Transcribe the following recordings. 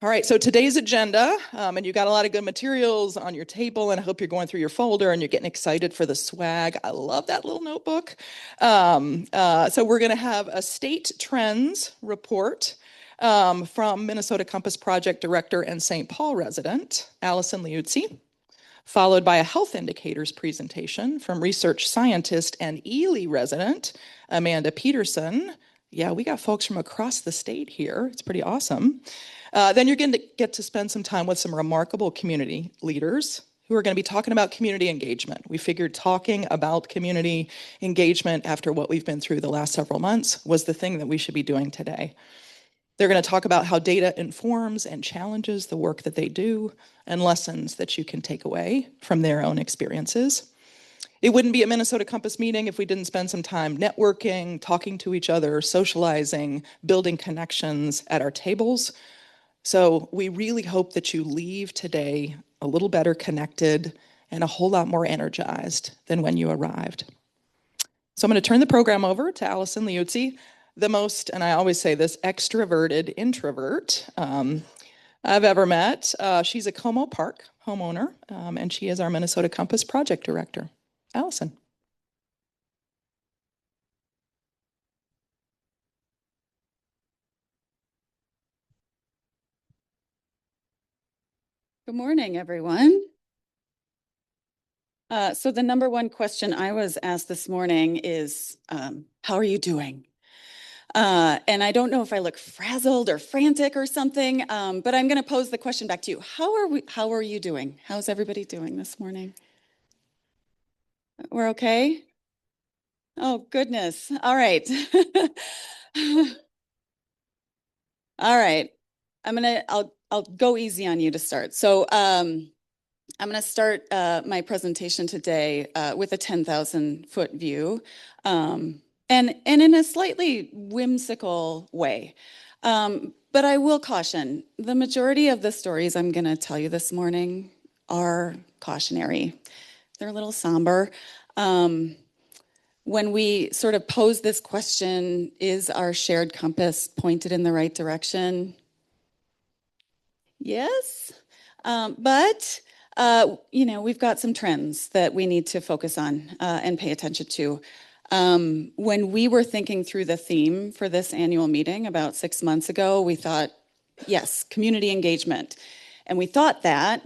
All right, so today's agenda, and you got a lot of good materials on your table, and I hope you're going through your folder and you're getting excited for the swag. I love that little notebook. So we're going to have a state trends report from Minnesota Compass Project Director and St. Paul resident, Allison Liuzzi, followed by a health indicators presentation from research scientist and Ely resident, Amanda Peterson. Yeah, we got folks from across the state here. It's pretty awesome. Then you're going to get to spend some time with some remarkable community leaders who are going to be talking about community engagement. We figured talking about community engagement after what we've been through the last several months was the thing that we should be doing today. They're going to talk about how data informs and challenges the work that they do and lessons that you can take away from their own experiences. It wouldn't be a Minnesota Compass meeting if we didn't spend some time networking, talking to each other, socializing, building connections at our tables. So we really hope that you leave today a little better connected and a whole lot more energized than when you arrived. So I'm going to turn the program over to Allison Liuzzi, the most, and I always say this, extroverted introvert I've ever met. She's a Como Park homeowner, and she is our Minnesota Compass Project Director. Allison. Good morning, everyone. So the number one question I was asked this morning is, how are you doing? And I don't know if I look frazzled or frantic or something, but I'm going to pose the question back to you. How are you doing? How's everybody doing this morning? We're okay? Oh, goodness. All right. All right. I'll go easy on you to start. So I'm going to start my presentation today with a 10,000-foot view, and in a slightly whimsical way. But I will caution, the majority of the stories I'm going to tell you this morning are cautionary. They're a little somber. When we sort of pose this question, is our shared compass pointed in the right direction? Yes, but we've got some trends that we need to focus on and pay attention to. When we were thinking through the theme for this annual meeting about 6 months ago, we thought, yes, community engagement. And we thought that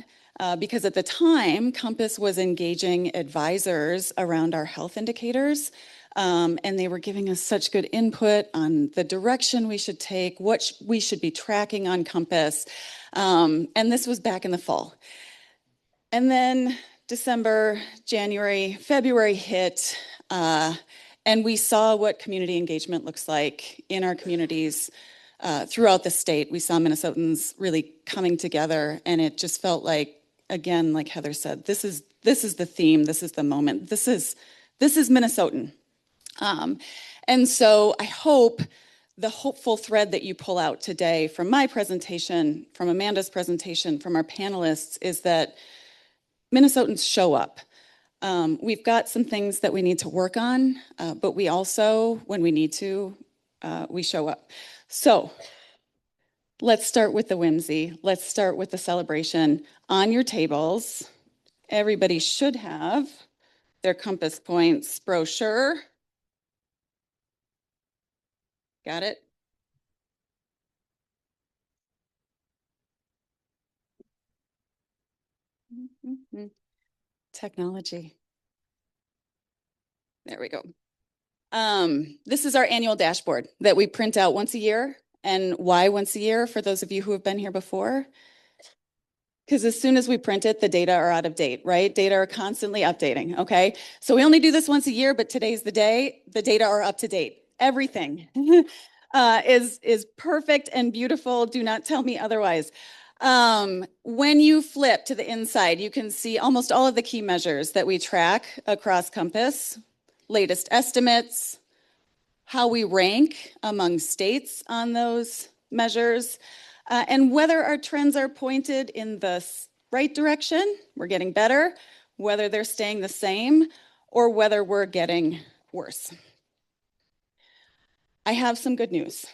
because at the time, Compass was engaging advisors around our health indicators, and they were giving us such good input on the direction we should take, what we should be tracking on Compass. And this was back in the fall. And then December, January, February hit, and we saw what community engagement looks like in our communities throughout the state. We saw Minnesotans really coming together, and it just felt like, again, like Heather said, this is the theme, this is the moment, this is Minnesotan. And so I hope the hopeful thread that you pull out today from my presentation, from Amanda's presentation, from our panelists is that Minnesotans show up. We've got some things that we need to work on, but we also, when we need to, we show up. So let's start with the whimsy. Let's start with the celebration. On your tables, everybody should have their compass points brochure. Got it? Technology. There we go. This is our annual dashboard that we print out once a year. And why once a year, for those of you who have been here before? Because as soon as we print it, the data are out of date, right? Data are constantly updating, okay? So we only do this once a year, but today's the day. The data are up to date. Everything is perfect and beautiful. Do not tell me otherwise. When you flip to the inside, you can see almost all of the key measures that we track across Compass, latest estimates, how we rank among states on those measures, and whether our trends are pointed in the right direction, we're getting better, whether they're staying the same, or whether we're getting worse. I have some good news.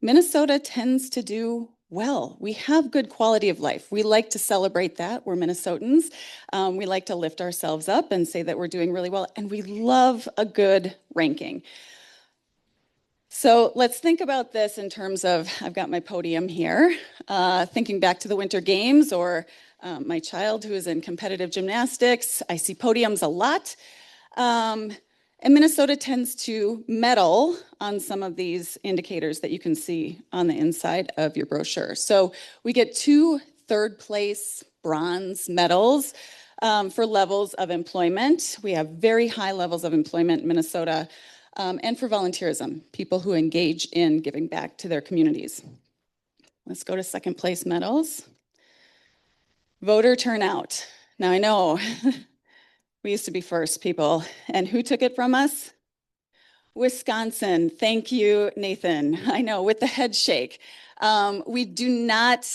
Minnesota tends to do well. We have good quality of life. We like to celebrate that. We're Minnesotans. We like to lift ourselves up and say that we're doing really well, and we love a good ranking. So let's think about this in terms of, I've got my podium here, thinking back to the Winter Games or my child who is in competitive gymnastics. I see podiums a lot. And Minnesota tends to medal on some of these indicators that you can see on the inside of your brochure. So we get 2 third-place bronze medals for levels of employment. We have very high levels of employment in Minnesota, and for volunteerism, people who engage in giving back to their communities. Let's go to second-place medals. Voter turnout. Now I know we used to be first, people. And who took it from us? Wisconsin. Thank you, Nathan. I know, with the head shake. We do not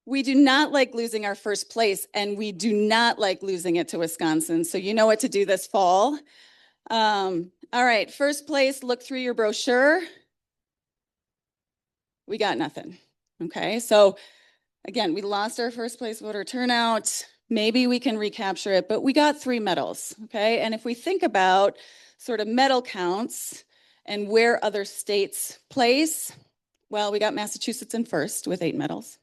like losing our first place, and we do not like losing it to Wisconsin. So you know what to do this fall. All right, first place, look through your brochure. We got nothing. Okay, so again, we lost our first place voter turnout. Maybe we can recapture it, but we got 3 medals, okay? And if we think about sort of medal counts and where other states place, well, we got Massachusetts in first with 8 medals.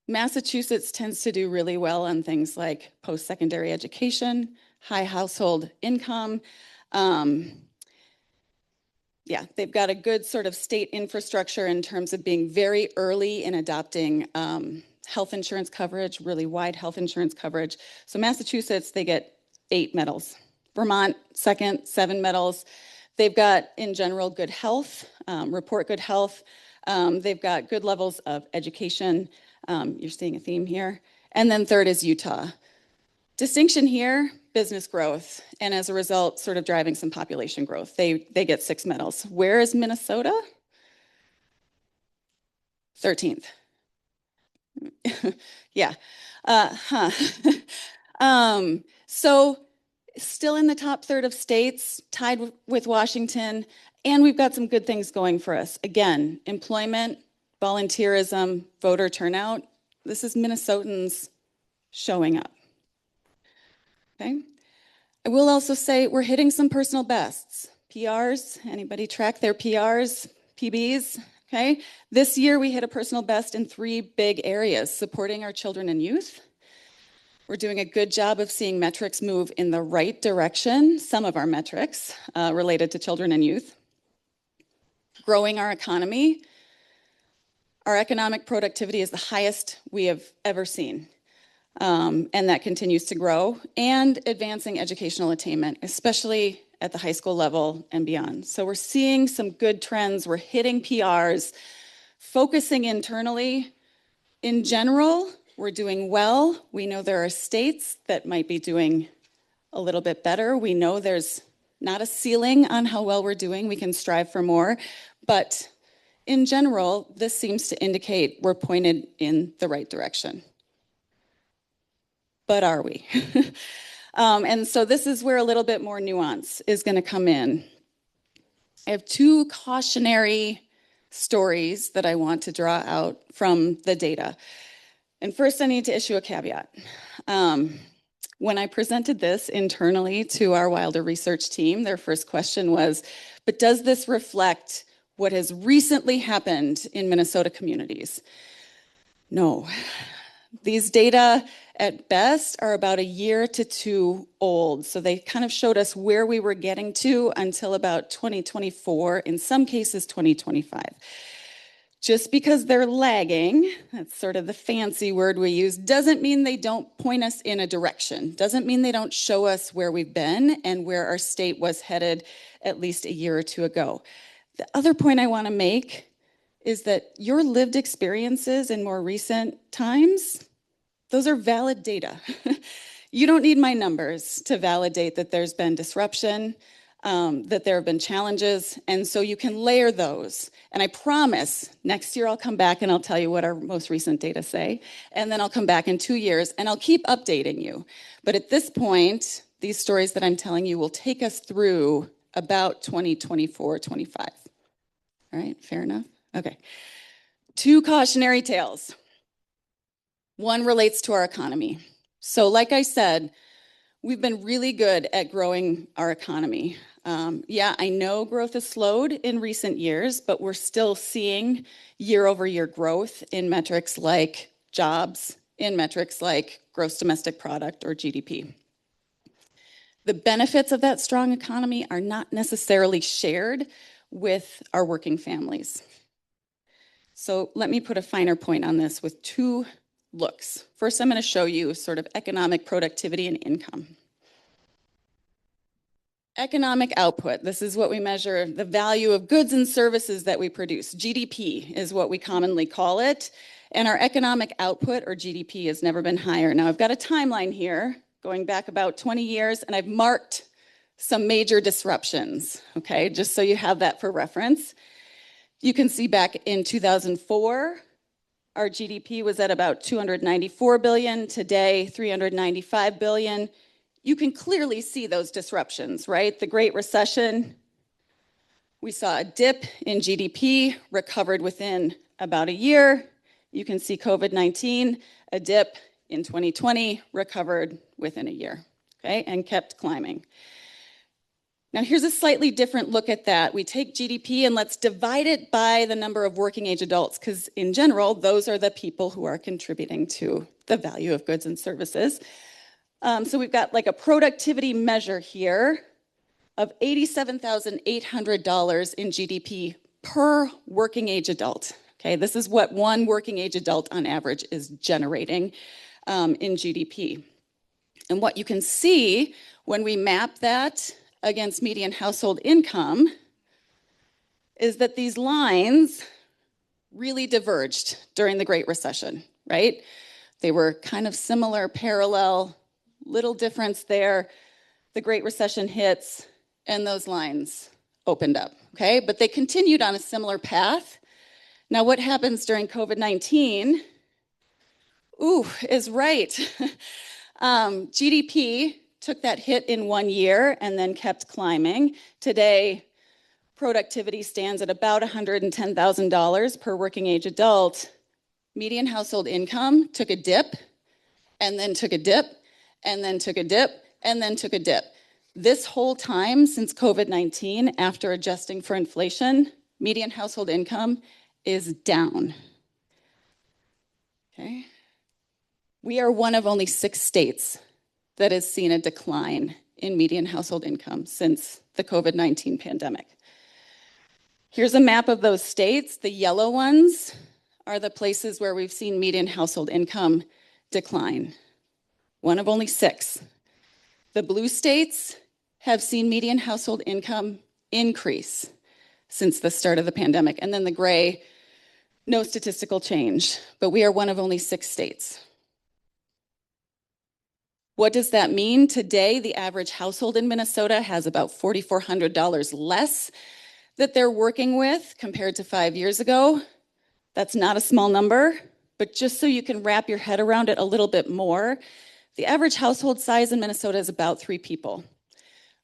Massachusetts tends to do really well on things like post-secondary education, high household income. Yeah, they've got a good sort of state infrastructure in terms of being very early in adopting health insurance coverage, really wide health insurance coverage. So Massachusetts, they get 8 medals. Vermont, second, 7 medals. They've got, in general, good health, report good health. They've got good levels of education. You're seeing a theme here. And then third is Utah. Distinction here, business growth, and as a result, sort of driving some population growth. They get 6 medals. Where is Minnesota? 13th. Yeah. So still in the top third of states, tied with Washington, and we've got some good things going for us. Again, employment, volunteerism, voter turnout. This is Minnesotans showing up. Okay. I will also say we're hitting some personal bests. PRs, anybody track their PRs, PBs? Okay. This year we hit a personal best in 3 big areas: supporting our children and youth. We're doing a good job of seeing metrics move in the right direction, some of our metrics related to children and youth. Growing our economy. Our economic productivity is the highest we have ever seen. And that continues to grow, and advancing educational attainment, especially at the high school level and beyond. So we're seeing some good trends. We're hitting PRs, focusing internally. In general, we're doing well. We know there are states that might be doing a little bit better. We know there's not a ceiling on how well we're doing. We can strive for more. But in general, this seems to indicate we're pointed in the right direction. But are we? And so this is where a little bit more nuance is going to come in. I have 2 cautionary stories that I want to draw out from the data. And first, I need to issue a caveat. When I presented this internally to our Wilder research team, their first question was, but does this reflect what has recently happened in Minnesota communities? No. These data, at best, are about a year to 2 old. So they kind of showed us where we were getting to until about 2024, in some cases 2025. Just because they're lagging, that's sort of the fancy word we use, doesn't mean they don't point us in a direction. Doesn't mean they don't show us where we've been and where our state was headed at least a year or 2 ago. The other point I want to make is that your lived experiences in more recent times, those are valid data. You don't need my numbers to validate that there's been disruption, that there have been challenges, and so you can layer those. And I promise next year I'll come back and I'll tell you what our most recent data say, and then I'll come back in 2 years and I'll keep updating you. But at this point, these stories that I'm telling you will take us through about 2024, 25. All right, fair enough? Okay. Two cautionary tales. One relates to our economy. So like I said, we've been really good at growing our economy. Yeah, I know growth has slowed in recent years, but we're still seeing year-over-year growth in metrics like jobs, in metrics like gross domestic product or GDP. The benefits of that strong economy are not necessarily shared with our working families. So let me put a finer point on this with two looks. First, I'm going to show you sort of economic productivity and income. Economic output, this is what we measure the value of goods and services that we produce. GDP is what we commonly call it. And our economic output, or GDP, has never been higher. Now, I've got a timeline here going back about 20 years, and I've marked some major disruptions, okay, just so you have that for reference. You can see back in 2004, our GDP was at about 294 billion. Today, 395 billion. You can clearly see those disruptions, right? The Great Recession, we saw a dip in GDP, recovered within about a year. You can see COVID-19, a dip in 2020, recovered within a year, okay, and kept climbing. Now here's a slightly different look at that. We take GDP and let's divide it by the number of working age adults, because in general, those are the people who are contributing to the value of goods and services. So we've got like a productivity measure here of $87,800 in GDP per working age adult. Okay, this is what one working age adult on average is generating in GDP. And what you can see when we map that against median household income is that these lines really diverged during the Great Recession, right? They were kind of similar, parallel, little difference there. The Great Recession hits and those lines opened up, okay? But they continued on a similar path. Now what happens during COVID-19, is right. GDP took that hit in 1 year and then kept climbing. Today, productivity stands at about $110,000 per working age adult. Median household income took a dip, and then took a dip, and then took a dip, and then took a dip. This whole time since COVID-19, after adjusting for inflation, median household income is down. Okay. We are one of only 6 states that has seen a decline in median household income since the COVID-19 pandemic. Here's a map of those states. The yellow ones are the places where we've seen median household income decline. One of only 6. The blue states have seen median household income increase since the start of the pandemic. And then the gray, no statistical change, but we are one of only 6 states. What does that mean? Today, the average household in Minnesota has about $4,400 less that they're working with compared to 5 years ago. That's not a small number, but just so you can wrap your head around it a little bit more, the average household size in Minnesota is about 3 people.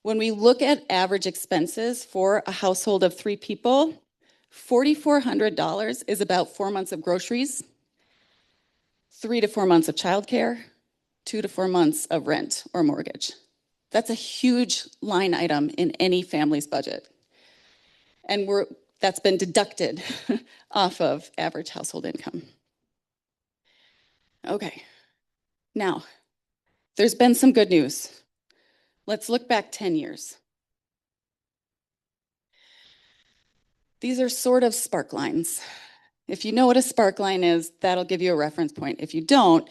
When we look at average expenses for a household of 3 people, $4,400 is about 4 months of groceries, 3 to 4 months of childcare, 2 to 4 months of rent or mortgage. That's a huge line item in any family's budget. And that's been deducted off of average household income. Okay, now, there's been some good news. Let's look back 10 years. These are sort of spark lines. If you know what a spark line is, that'll give you a reference point. If you don't,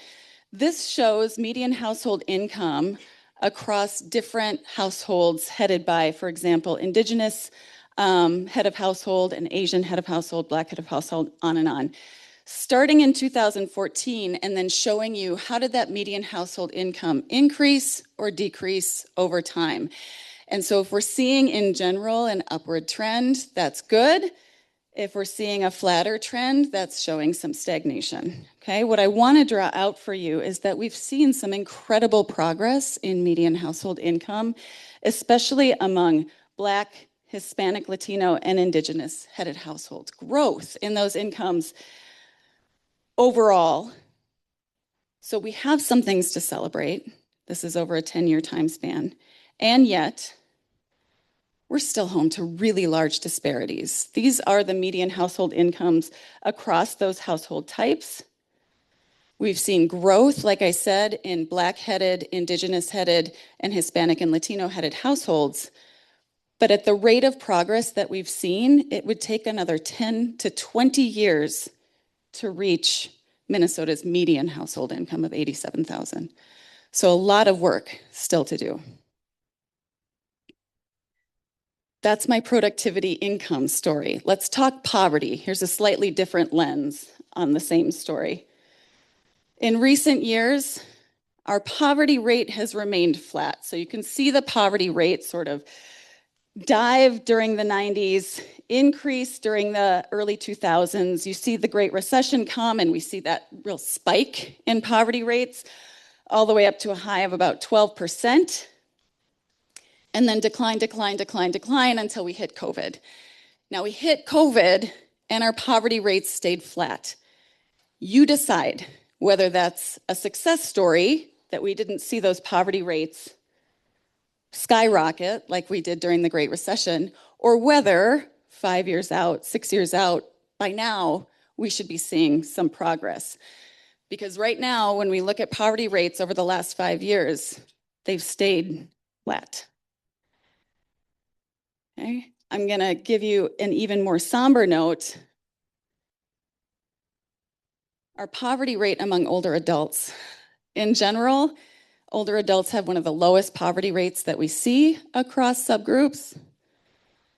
this shows median household income across different households headed by, for example, Indigenous head of household, an Asian head of household, Black head of household, on and on. Starting in 2014 and then showing you how did that median household income increase or decrease over time. And so if we're seeing in general an upward trend, that's good. If we're seeing a flatter trend, that's showing some stagnation. Okay, what I want to draw out for you is that we've seen some incredible progress in median household income, especially among Black, Hispanic, Latino, and Indigenous headed households. Growth in those incomes overall, so we have some things to celebrate. This is over a 10-year time span. And yet, we're still home to really large disparities. These are the median household incomes across those household types. We've seen growth, like I said, in Black-headed, Indigenous-headed, and Hispanic and Latino-headed households. But at the rate of progress that we've seen, it would take another 10 to 20 years to reach Minnesota's median household income of $87,000. So a lot of work still to do. That's my productivity income story. Let's talk poverty. Here's a slightly different lens on the same story. In recent years, our poverty rate has remained flat. So you can see the poverty rate sort of dive during the 90s, increase during the early 2000s. You see the Great Recession come, and we see that real spike in poverty rates, all the way up to a high of about 12%. And then decline until we hit COVID. Now we hit COVID and our poverty rates stayed flat. You decide whether that's a success story that we didn't see those poverty rates skyrocket like we did during the Great Recession, or whether 5 years out, 6 years out, by now we should be seeing some progress. Because right now, when we look at poverty rates over the last 5 years, they've stayed flat. Okay. I'm going to give you an even more somber note. Our poverty rate among older adults. In general, older adults have one of the lowest poverty rates that we see across subgroups.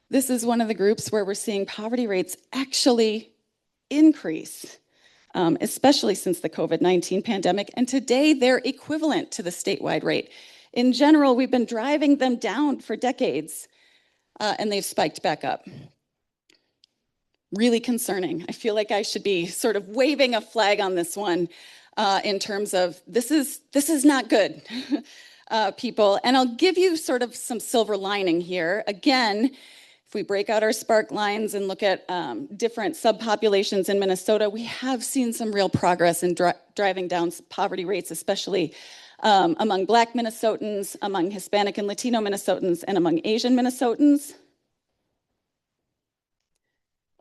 This is one of the groups where we're seeing poverty rates actually increase, especially since the COVID-19 pandemic. And today, they're equivalent to the statewide rate. In general, we've been driving them down for decades. And they've spiked back up. Really concerning. I feel like I should be sort of waving a flag on this one in terms of this is not good, people. And I'll give you sort of some silver lining here. Again, if we break out our spark lines and look at different subpopulations in Minnesota, we have seen some real progress in driving down poverty rates, especially among Black Minnesotans, among Hispanic and Latino Minnesotans, and among Asian Minnesotans.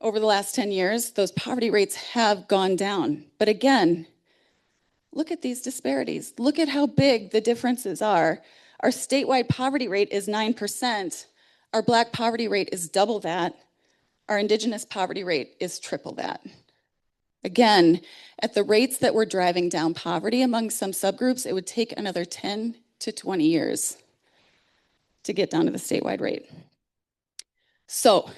Over the last 10 years, those poverty rates have gone down. But again, look at these disparities. Look at how big the differences are. Our statewide poverty rate is 9%. Our Black poverty rate is double that. Our Indigenous poverty rate is triple that. Again, at the rates that we're driving down poverty among some subgroups, it would take another 10 to 20 years to get down to the statewide rate. So,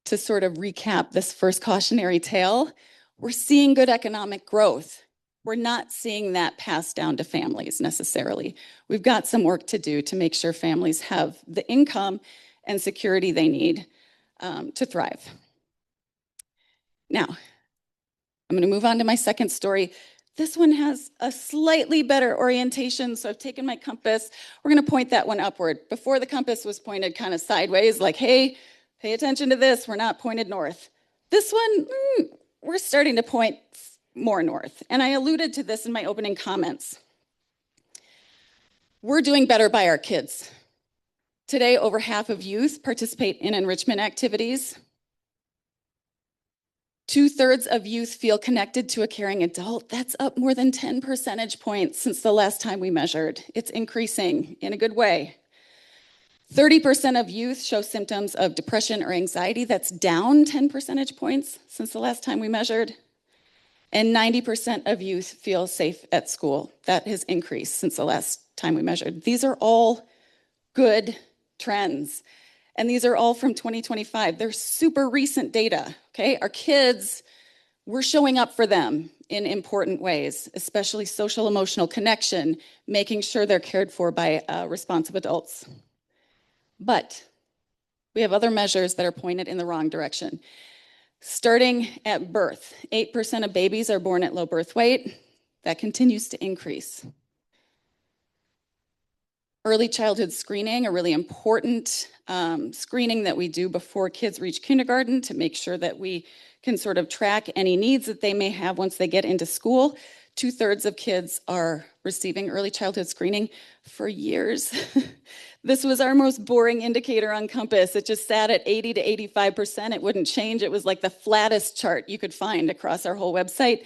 to sort of recap this first cautionary tale, we're seeing good economic growth. We're not seeing that passed down to families necessarily. We've got some work to do to make sure families have the income and security they need to thrive. Now, I'm going to move on to my second story. This one has a slightly better orientation, so I've taken my compass. We're going to point that one upward. Before, the compass was pointed kind of sideways, like, hey, pay attention to this. We're not pointed north. This one, we're starting to point more north. And I alluded to this in my opening comments. We're doing better by our kids. Today, over half of youth participate in enrichment activities. 2/3 of youth feel connected to a caring adult. That's up more than 10 percentage points since the last time we measured. It's increasing in a good way. 30% of youth show symptoms of depression or anxiety. That's down 10 percentage points since the last time we measured. And 90% of youth feel safe at school. That has increased since the last time we measured. These are all good trends. And these are all from 2025. They're super recent data, okay? Our kids, we're showing up for them in important ways, especially social emotional connection, making sure they're cared for by responsive adults. But we have other measures that are pointed in the wrong direction. Starting at birth, 8% of babies are born at low birth weight. That continues to increase. Early childhood screening, a really important screening that we do before kids reach kindergarten to make sure that we can sort of track any needs that they may have once they get into school. 2/3 of kids are receiving early childhood screening for years. This was our most boring indicator on Compass. It just sat at 80 to 85%. It wouldn't change. It was like the flattest chart you could find across our whole website.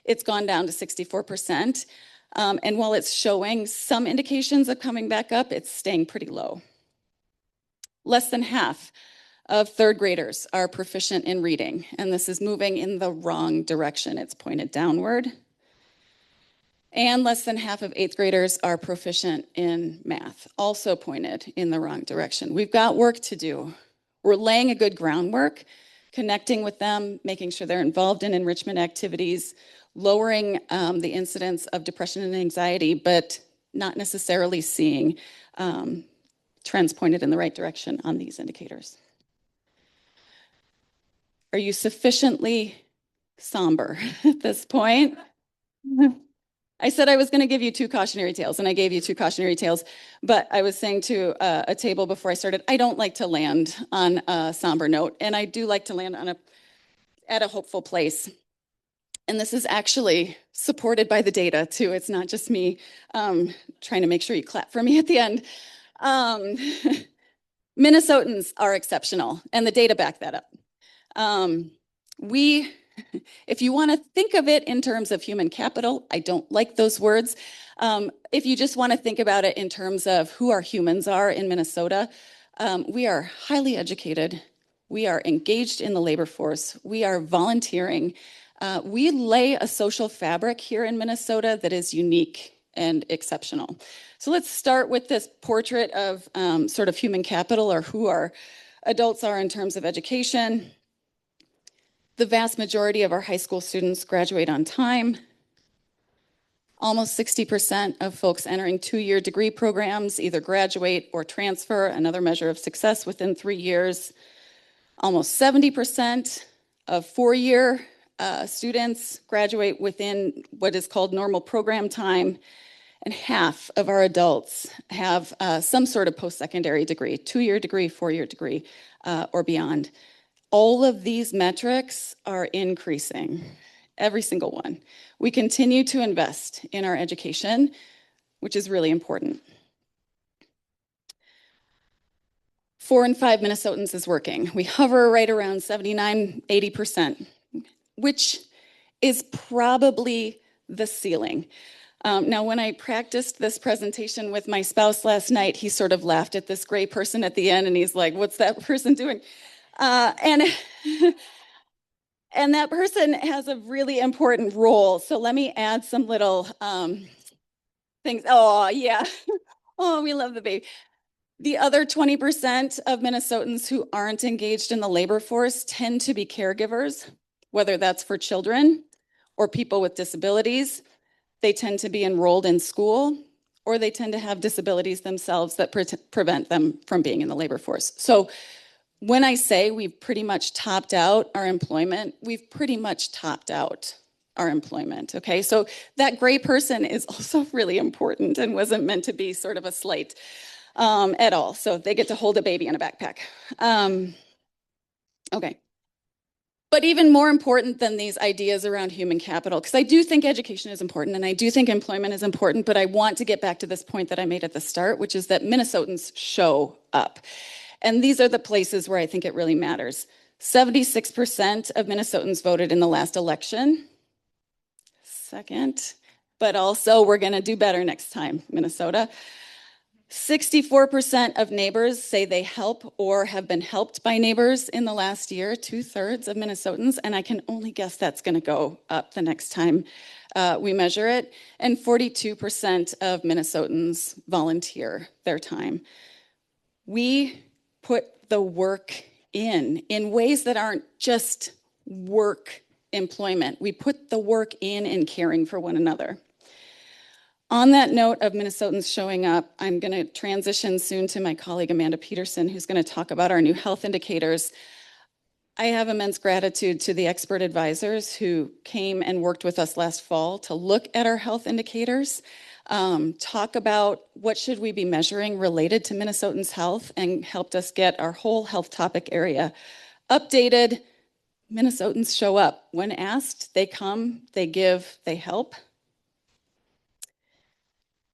It's gone down to 64%. And while it's showing some indications of coming back up, it's staying pretty low. Less than half of third graders are proficient in reading, and this is moving in the wrong direction. It's pointed downward. And less than half of eighth graders are proficient in math, also pointed in the wrong direction. We've got work to do. We're laying a good groundwork, connecting with them, making sure they're involved in enrichment activities, lowering the incidence of depression and anxiety, but not necessarily seeing trends pointed in the right direction on these indicators. Are you sufficiently somber at this point? I said I was going to give you 2 cautionary tales, and I gave you 2 cautionary tales, but I was saying to a table before I started, I don't like to land on a somber note, and I do like to land on at a hopeful place. And this is actually supported by the data too. It's not just me trying to make sure you clap for me at the end. Minnesotans are exceptional, and the data back that up. If you want to think of it in terms of human capital, I don't like those words. If you just want to think about it in terms of who our humans are in Minnesota, we are highly educated. We are engaged in the labor force. We are volunteering. We lay a social fabric here in Minnesota that is unique and exceptional. So let's start with this portrait of sort of human capital, or who our adults are in terms of education. The vast majority of our high school students graduate on time. Almost 60% of folks entering 2-year degree programs either graduate or transfer, another measure of success, within 3 years. Almost 70% of 4-year students graduate within what is called normal program time, and half of our adults have some sort of post-secondary degree, 2-year degree, 4-year degree, or beyond. All of these metrics are increasing, every single one. We continue to invest in our education, which is really important. 4 in 5 Minnesotans is working. We hover right around 79, 80%, which is probably the ceiling. Now, when I practiced this presentation with my spouse last night, he sort of laughed at this gray person at the end, and he's like, "What's that person doing?" And that person has a really important role. So let me add some little things. Oh, yeah. Oh, we love the baby. The other 20% of Minnesotans who aren't engaged in the labor force tend to be caregivers, whether that's for children or people with disabilities. They tend to be enrolled in school, or they tend to have disabilities themselves that prevent them from being in the labor force. So when I say we've pretty much topped out our employment, we've pretty much topped out our employment, okay? So that gray person is also really important and wasn't meant to be sort of a slight at all. So they get to hold a baby in a backpack. Okay. But even more important than these ideas around human capital, because I do think education is important and I do think employment is important, but I want to get back to this point that I made at the start, which is that Minnesotans show up. And these are the places where I think it really matters. 76% of Minnesotans voted in the last election. Second, but also we're going to do better next time, Minnesota. 64% of neighbors say they help or have been helped by neighbors in the last year, 2/3 of Minnesotans, and I can only guess that's going to go up the next time we measure it. And 42% of Minnesotans volunteer their time. We put the work in ways that aren't just work employment. We put the work in caring for one another. On that note of Minnesotans showing up, I'm going to transition soon to my colleague Amanda Peterson, who's going to talk about our new health indicators. I have immense gratitude to the expert advisors who came and worked with us last fall to look at our health indicators. talk about what should we be measuring related to Minnesotans' health, and helped us get our whole health topic area updated. Minnesotans show up. When asked, they come, they give, they help.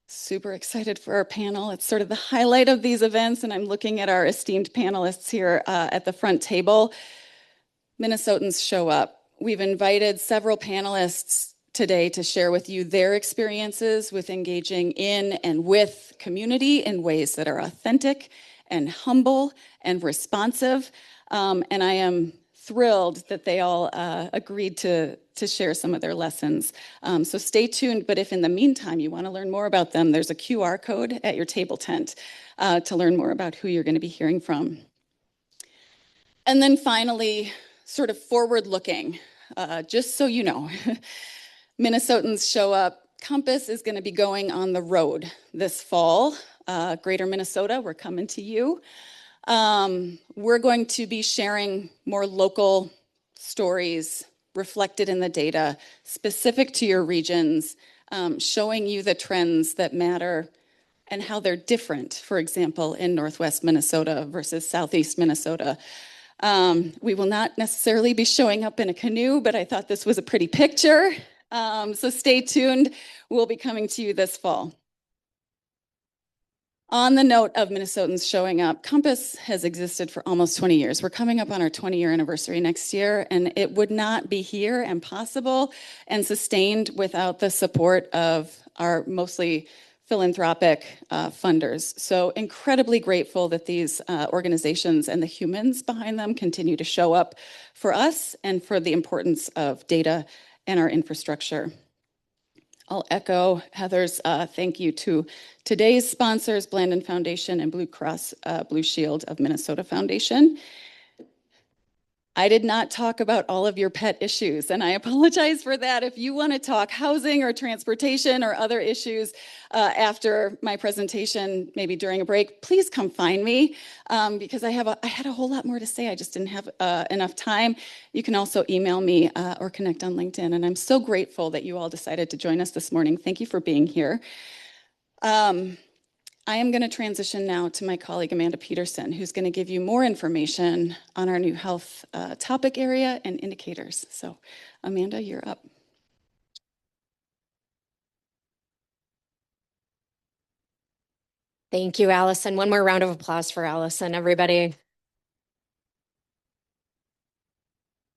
Super excited for our panel. It's sort of the highlight of these events, and I'm looking at our esteemed panelists here at the front table. Minnesotans show up. We've invited several panelists today to share with you their experiences with engaging in and with community in ways that are authentic and humble and responsive. And I am thrilled that they all agreed to share some of their lessons. So stay tuned, but if in the meantime you want to learn more about them, there's a QR code at your table tent to learn more about who you're going to be hearing from. And then finally, sort of forward-looking, just so you know, Minnesotans show up. Compass is going to be going on the road this fall. Greater Minnesota, we're coming to you. We're going to be sharing more local stories reflected in the data, specific to your regions, showing you the trends that matter and how they're different, for example, in Northwest Minnesota versus Southeast Minnesota. We will not necessarily be showing up in a canoe, but I thought this was a pretty picture. So stay tuned. We'll be coming to you this fall. On the note of Minnesotans showing up, Compass has existed for almost 20 years. We're coming up on our 20-year anniversary next year, and it would not be here and possible and sustained without the support of our mostly philanthropic funders. So incredibly grateful that these organizations and the humans behind them continue to show up for us and for the importance of data and our infrastructure. I'll echo Heather's thank you to today's sponsors, Blandin Foundation and Blue Cross Blue Shield of Minnesota Foundation. I did not talk about all of your pet issues, and I apologize for that. If you want to talk housing or transportation or other issues after my presentation, maybe during a break, please come find me because I had a whole lot more to say. I just didn't have enough time. You can also email me or connect on LinkedIn, and I'm so grateful that you all decided to join us this morning. Thank you for being here. I am going to transition now to my colleague, Amanda Peterson, who's going to give you more information on our new health topic area and indicators. So, Amanda, you're up. Thank you, Allison. One more round of applause for Allison, everybody.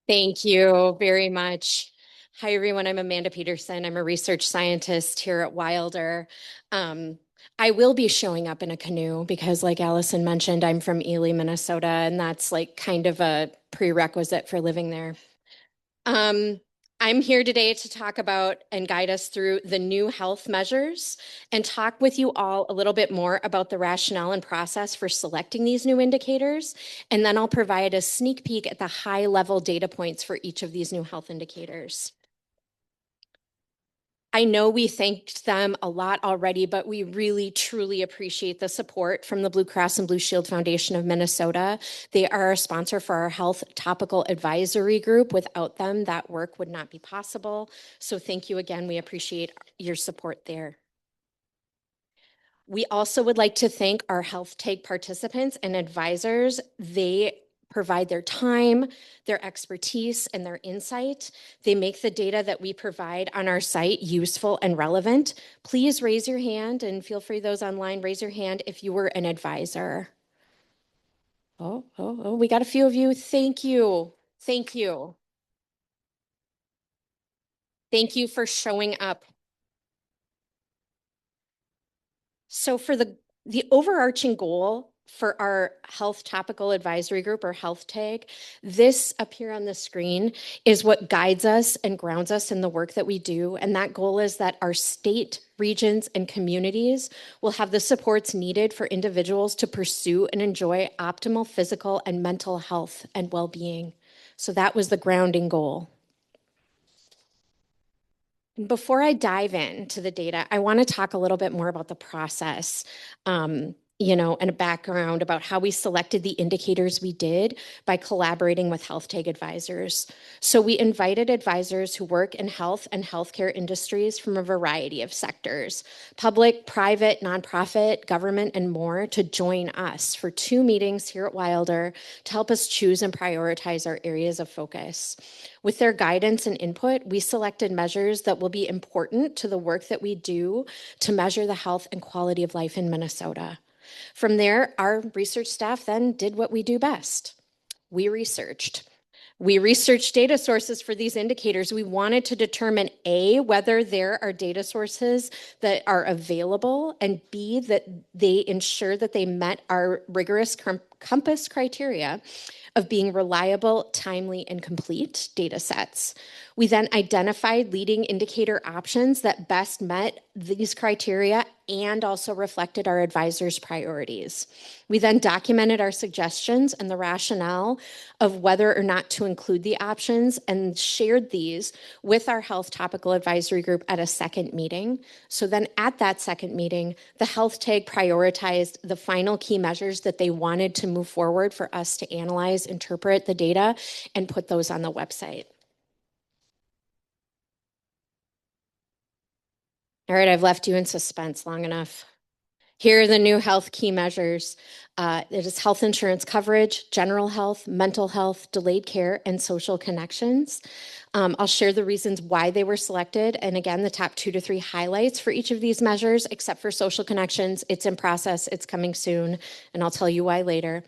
Thank you very much. Hi, everyone. I'm Amanda Peterson. I'm a research scientist here at Wilder. I will be showing up in a canoe because, like Allison mentioned, I'm from Ely, Minnesota, and that's like kind of a prerequisite for living there. I'm here today to talk about and guide us through the new health measures and talk with you all a little bit more about the rationale and process for selecting these new indicators. And then I'll provide a sneak peek at the high-level data points for each of these new health indicators. I know we thanked them a lot already, but we really, truly appreciate the support from the Blue Cross and Blue Shield Foundation of Minnesota. They are a sponsor for our Health Topical Advisory Group. Without them, that work would not be possible. So thank you again. We appreciate your support there. We also would like to thank our Health Take participants and advisors. They provide their time, their expertise, and their insight. They make the data that we provide on our site useful and relevant. Please raise your hand, and feel free, those online, raise your hand if you were an advisor. Oh, we got a few of you. Thank you. Thank you. Thank you for showing up. So for the overarching goal for our Health Topical Advisory Group, or Health TAG, this up here on the screen is what guides us and grounds us in the work that we do. And that goal is that our state, regions, and communities will have the supports needed for individuals to pursue and enjoy optimal physical and mental health and well-being. So that was the grounding goal. Before I dive into the data, I want to talk a little bit more about the process. and a background about how we selected the indicators we did by collaborating with health tech advisors. So we invited advisors who work in health and healthcare industries from a variety of sectors, public, private, nonprofit, government, and more, to join us for 2 meetings here at Wilder to help us choose and prioritize our areas of focus. With their guidance and input, we selected measures that will be important to the work that we do to measure the health and quality of life in Minnesota. From there, our research staff then did what we do best. We researched. We researched data sources for these indicators. We wanted to determine A, whether there are data sources that are available, and B, that they ensure that they met our rigorous compass criteria of being reliable, timely, and complete data sets. We then identified leading indicator options that best met these criteria and also reflected our advisors' priorities. We then documented our suggestions and the rationale of whether or not to include the options and shared these with our health topical advisory group at a second meeting. So then at that second meeting, the health tag prioritized the final key measures that they wanted to move forward for us to analyze, interpret the data, and put those on the website. All right, I've left you in suspense long enough. Here are the new health key measures. It is health insurance coverage, general health, mental health, delayed care, and social connections. I'll share the reasons why they were selected, and again, the top 2 to 3 highlights for each of these measures, except for social connections. It's in process, it's coming soon, and I'll tell you why later.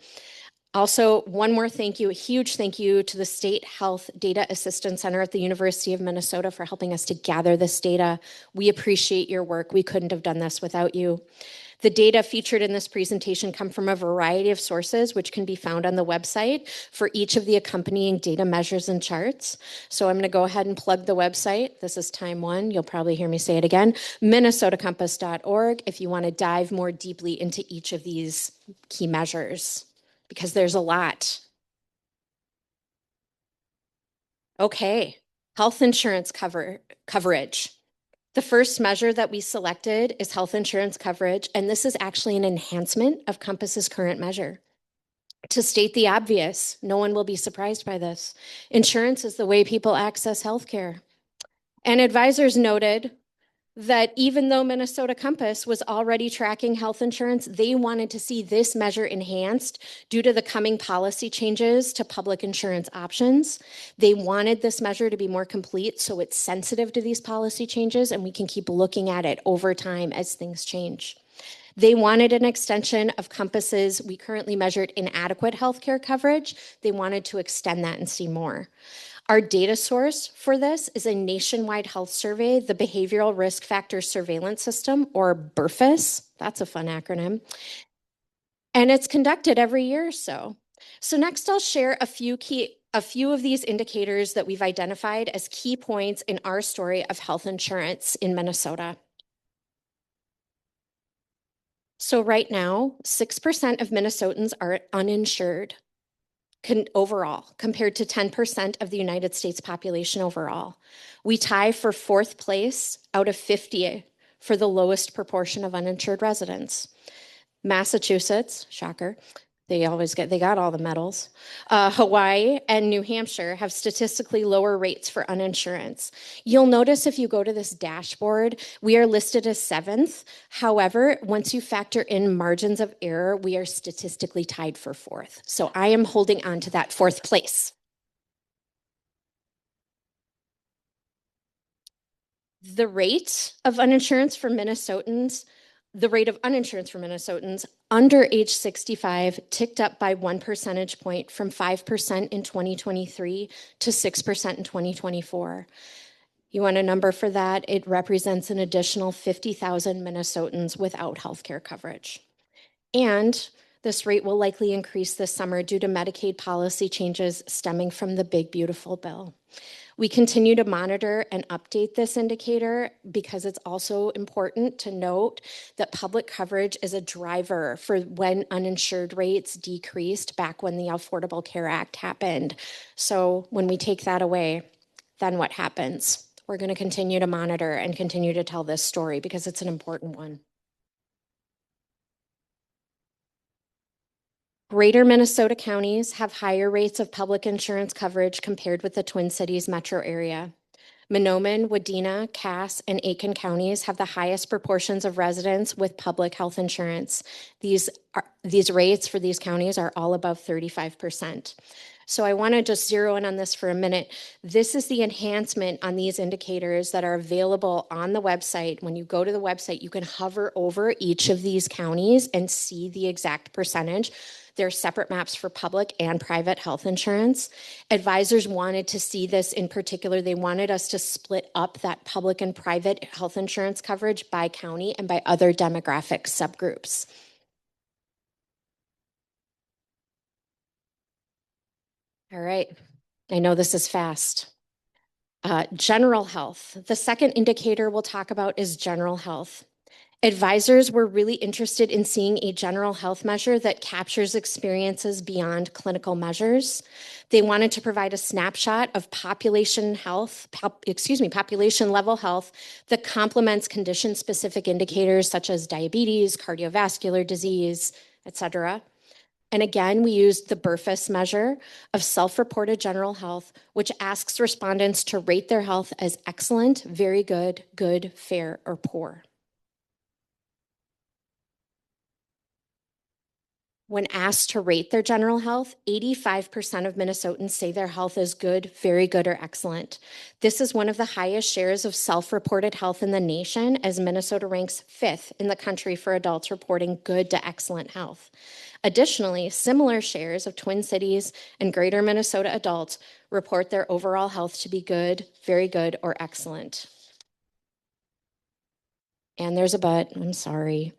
Also, one more thank you, a huge thank you to the State Health Data Assistance Center at the University of Minnesota for helping us to gather this data. We appreciate your work. We couldn't have done this without you. The data featured in this presentation come from a variety of sources, which can be found on the website for each of the accompanying data measures and charts. So I'm going to go ahead and plug the website. This is time 1. You'll probably hear me say it again, minnesotacompass.org, if you want to dive more deeply into each of these key measures, because there's a lot. Okay, health insurance coverage. The first measure that we selected is health insurance coverage, and this is actually an enhancement of Compass's current measure. To state the obvious, no one will be surprised by this. Insurance is the way people access healthcare. And advisors noted that even though Minnesota Compass was already tracking health insurance, they wanted to see this measure enhanced due to the coming policy changes to public insurance options. They wanted this measure to be more complete, so it's sensitive to these policy changes, and we can keep looking at it over time as things change. They wanted an extension of Compass's, we currently measured inadequate healthcare coverage. They wanted to extend that and see more. Our data source for this is a nationwide health survey, the Behavioral Risk Factor Surveillance System, or BRFIS. That's a fun acronym. And it's conducted every year or so. So next I'll share a few of these indicators that we've identified as key points in our story of health insurance in Minnesota. So right now, 6% of Minnesotans are uninsured overall, compared to 10% of the United States population overall. We tie for 4th place out of 50 for the lowest proportion of uninsured residents. Massachusetts, shocker, they got all the medals. Hawaii and New Hampshire have statistically lower rates for uninsurance. You'll notice if you go to this dashboard, we are listed as 7th. However, once you factor in margins of error, we are statistically tied for 4th. So I am holding on to that 4th place. The rate of uninsurance for Minnesotans under age 65 ticked up by 1 percentage point from 5% in 2023 to 6% in 2024. You want a number for that? It represents an additional 50,000 Minnesotans without healthcare coverage. And this rate will likely increase this summer due to Medicaid policy changes stemming from the Big Beautiful Bill. We continue to monitor and update this indicator because it's also important to note that public coverage is a driver for when uninsured rates decreased back when the Affordable Care Act happened. So when we take that away, then what happens? We're going to continue to monitor and continue to tell this story because it's an important one. Greater Minnesota counties have higher rates of public insurance coverage compared with the Twin Cities metro area. Mahnomen, Wadena, Cass, and Aiken counties have the highest proportions of residents with public health insurance. These rates for these counties are all above 35%. So I want to just zero in on this for a minute. This is the enhancement on these indicators that are available on the website. When you go to the website, you can hover over each of these counties and see the exact percentage. There are separate maps for public and private health insurance. Advisors wanted to see this in particular. They wanted us to split up that public and private health insurance coverage by county and by other demographic subgroups. All right, I know this is fast. General health. The second indicator we'll talk about is general health. Advisors were really interested in seeing a general health measure that captures experiences beyond clinical measures. They wanted to provide a snapshot of population level health that complements condition-specific indicators such as diabetes, cardiovascular disease, et cetera. And again, we used the BRFIS measure of self-reported general health, which asks respondents to rate their health as excellent, very good, good, fair, or poor. When asked to rate their general health, 85% of Minnesotans say their health is good, very good, or excellent. This is one of the highest shares of self-reported health in the nation, as Minnesota ranks 5th in the country for adults reporting good to excellent health. Additionally, similar shares of Twin Cities and Greater Minnesota adults report their overall health to be good, very good, or excellent. And there's a but, I'm sorry.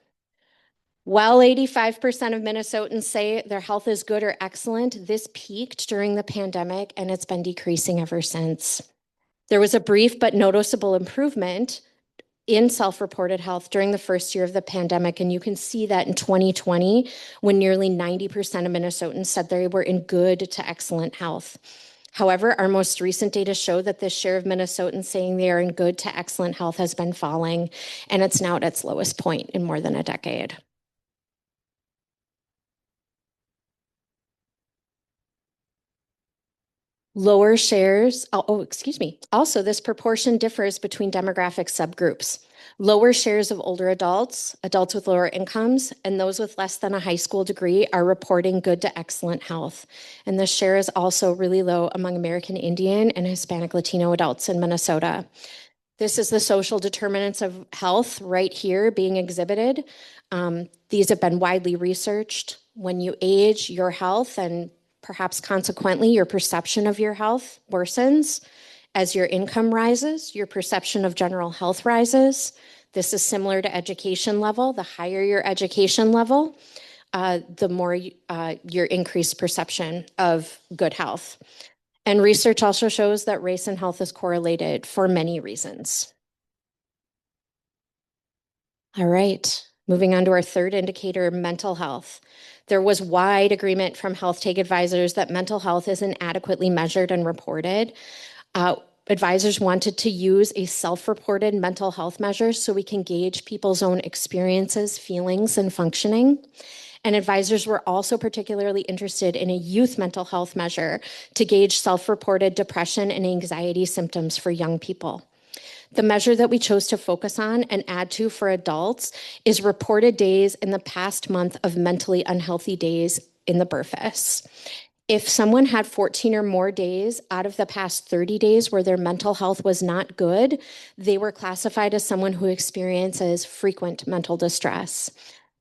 While 85% of Minnesotans say their health is good or excellent, this peaked during the pandemic and it's been decreasing ever since. There was a brief but noticeable improvement in self-reported health during the first year of the pandemic, and you can see that in 2020, when nearly 90% of Minnesotans said they were in good to excellent health. However, our most recent data show that this share of Minnesotans saying they are in good to excellent health has been falling, and it's now at its lowest point in more than a decade. Lower shares, Also, this proportion differs between demographic subgroups. Lower shares of older adults, adults with lower incomes, and those with less than a high school degree are reporting good to excellent health. And the share is also really low among American Indian and Hispanic Latino adults in Minnesota. This is the social determinants of health right here being exhibited. These have been widely researched. When you age, your health and perhaps consequently your perception of your health worsens. As your income rises, your perception of general health rises. This is similar to education level. The higher your education level, the more your increased perception of good health. And research also shows that race and health is correlated for many reasons. All right, moving on to our third indicator, mental health. There was wide agreement from health tech advisors that mental health isn't adequately measured and reported. Advisors wanted to use a self-reported mental health measure so we can gauge people's own experiences, feelings, and functioning. And advisors were also particularly interested in a youth mental health measure to gauge self-reported depression and anxiety symptoms for young people. The measure that we chose to focus on and add to for adults is reported days in the past month of mentally unhealthy days in the BRFIS. If someone had 14 or more days out of the past 30 days where their mental health was not good, they were classified as someone who experiences frequent mental distress.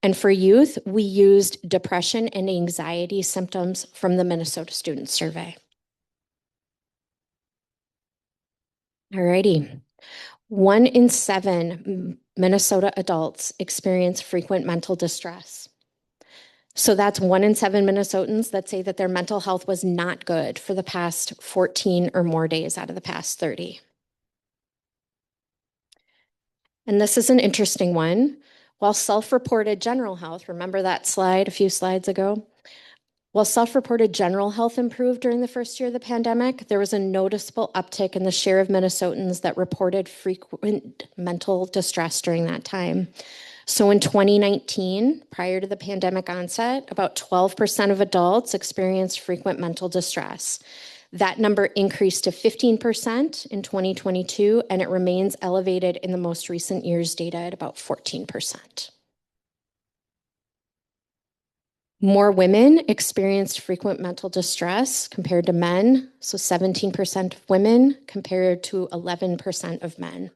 And for youth, we used depression and anxiety symptoms from the Minnesota Student Survey. All righty. 1 in 7 Minnesota adults experience frequent mental distress. So that's 1 in 7 Minnesotans that say that their mental health was not good for the past 14 or more days out of the past 30. And this is an interesting one. While self-reported general health, remember that slide a few slides ago? While self-reported general health improved during the first year of the pandemic, there was a noticeable uptick in the share of Minnesotans that reported frequent mental distress during that time. So in 2019, prior to the pandemic onset, about 12% of adults experienced frequent mental distress. That number increased to 15% in 2022, and it remains elevated in the most recent year's data at about 14%. More women experienced frequent mental distress compared to men, so 17% of women compared to 11% of men.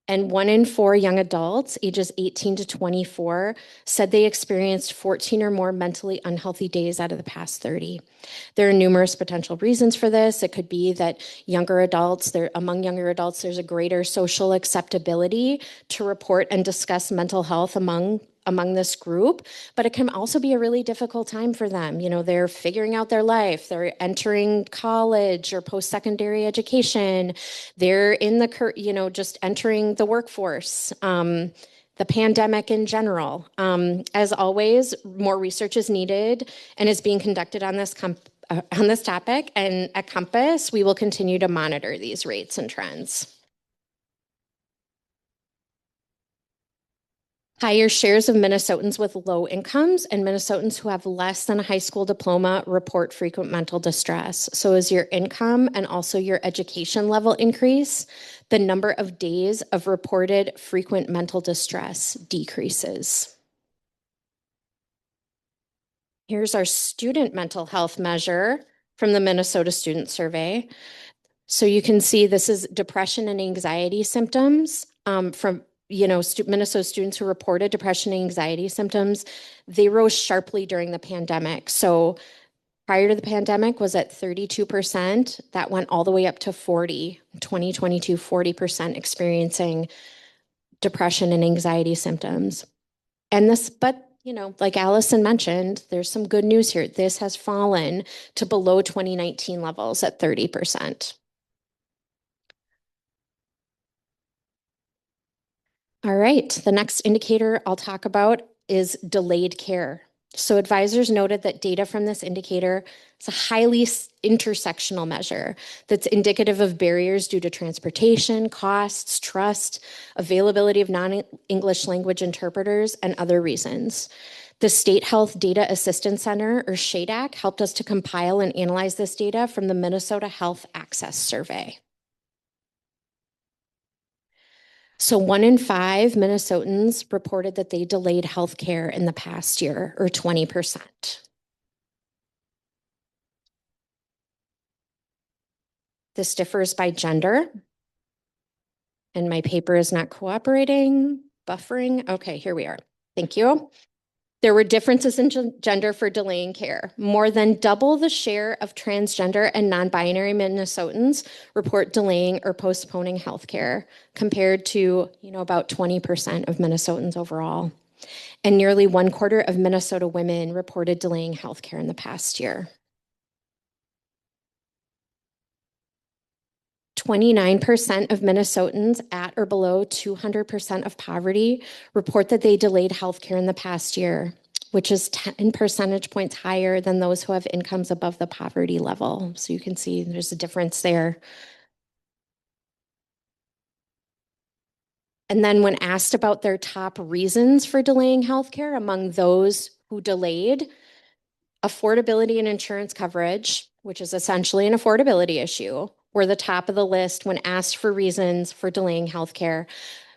And 1 in 4 young adults, ages 18 to 24, said they experienced 14 or more mentally unhealthy days out of the past 30. There are numerous potential reasons for this. It could be that among younger adults, there's a greater social acceptability to report and discuss mental health among this group, but it can also be a really difficult time for them. You know, they're figuring out their life, they're entering college or post-secondary education, they're in the, just entering the workforce, the pandemic in general. As always, more research is needed and is being conducted on this topic, and at Compass, we will continue to monitor these rates and trends. Higher shares of Minnesotans with low incomes and Minnesotans who have less than a high school diploma report frequent mental distress. So as your income and also your education level increase, the number of days of reported frequent mental distress decreases. Here's our student mental health measure from the Minnesota Student Survey. So you can see this is depression and anxiety symptoms from Minnesota students who reported depression and anxiety symptoms. They rose sharply during the pandemic. So prior to the pandemic was at 32%. That went all the way up to 2022, 40% experiencing depression and anxiety symptoms. But like Allison mentioned, there's some good news here. This has fallen to below 2019 levels at 30%. All right, the next indicator I'll talk about is delayed care. So advisors noted that data from this indicator is a highly intersectional measure that's indicative of barriers due to transportation, costs, trust, availability of non-English language interpreters, and other reasons. The State Health Data Assistance Center, or SHADAC, helped us to compile and analyze this data from the Minnesota Health Access Survey. So 1 in 5 Minnesotans reported that they delayed health care in the past year, or 20%. This differs by gender. And my paper is not cooperating, buffering. Okay, here we are. Thank you. There were differences in gender for delaying care. More than double the share of transgender and non-binary Minnesotans report delaying or postponing health care compared to, about 20% of Minnesotans overall. And nearly 1/4 of Minnesota women reported delaying health care in the past year. 29% of Minnesotans at or below 200% of poverty report that they delayed health care in the past year, which is 10 percentage points higher than those who have incomes above the poverty level. So you can see there's a difference there. And then when asked about their top reasons for delaying healthcare among those who delayed, affordability and insurance coverage, which is essentially an affordability issue, were the top of the list when asked for reasons for delaying healthcare.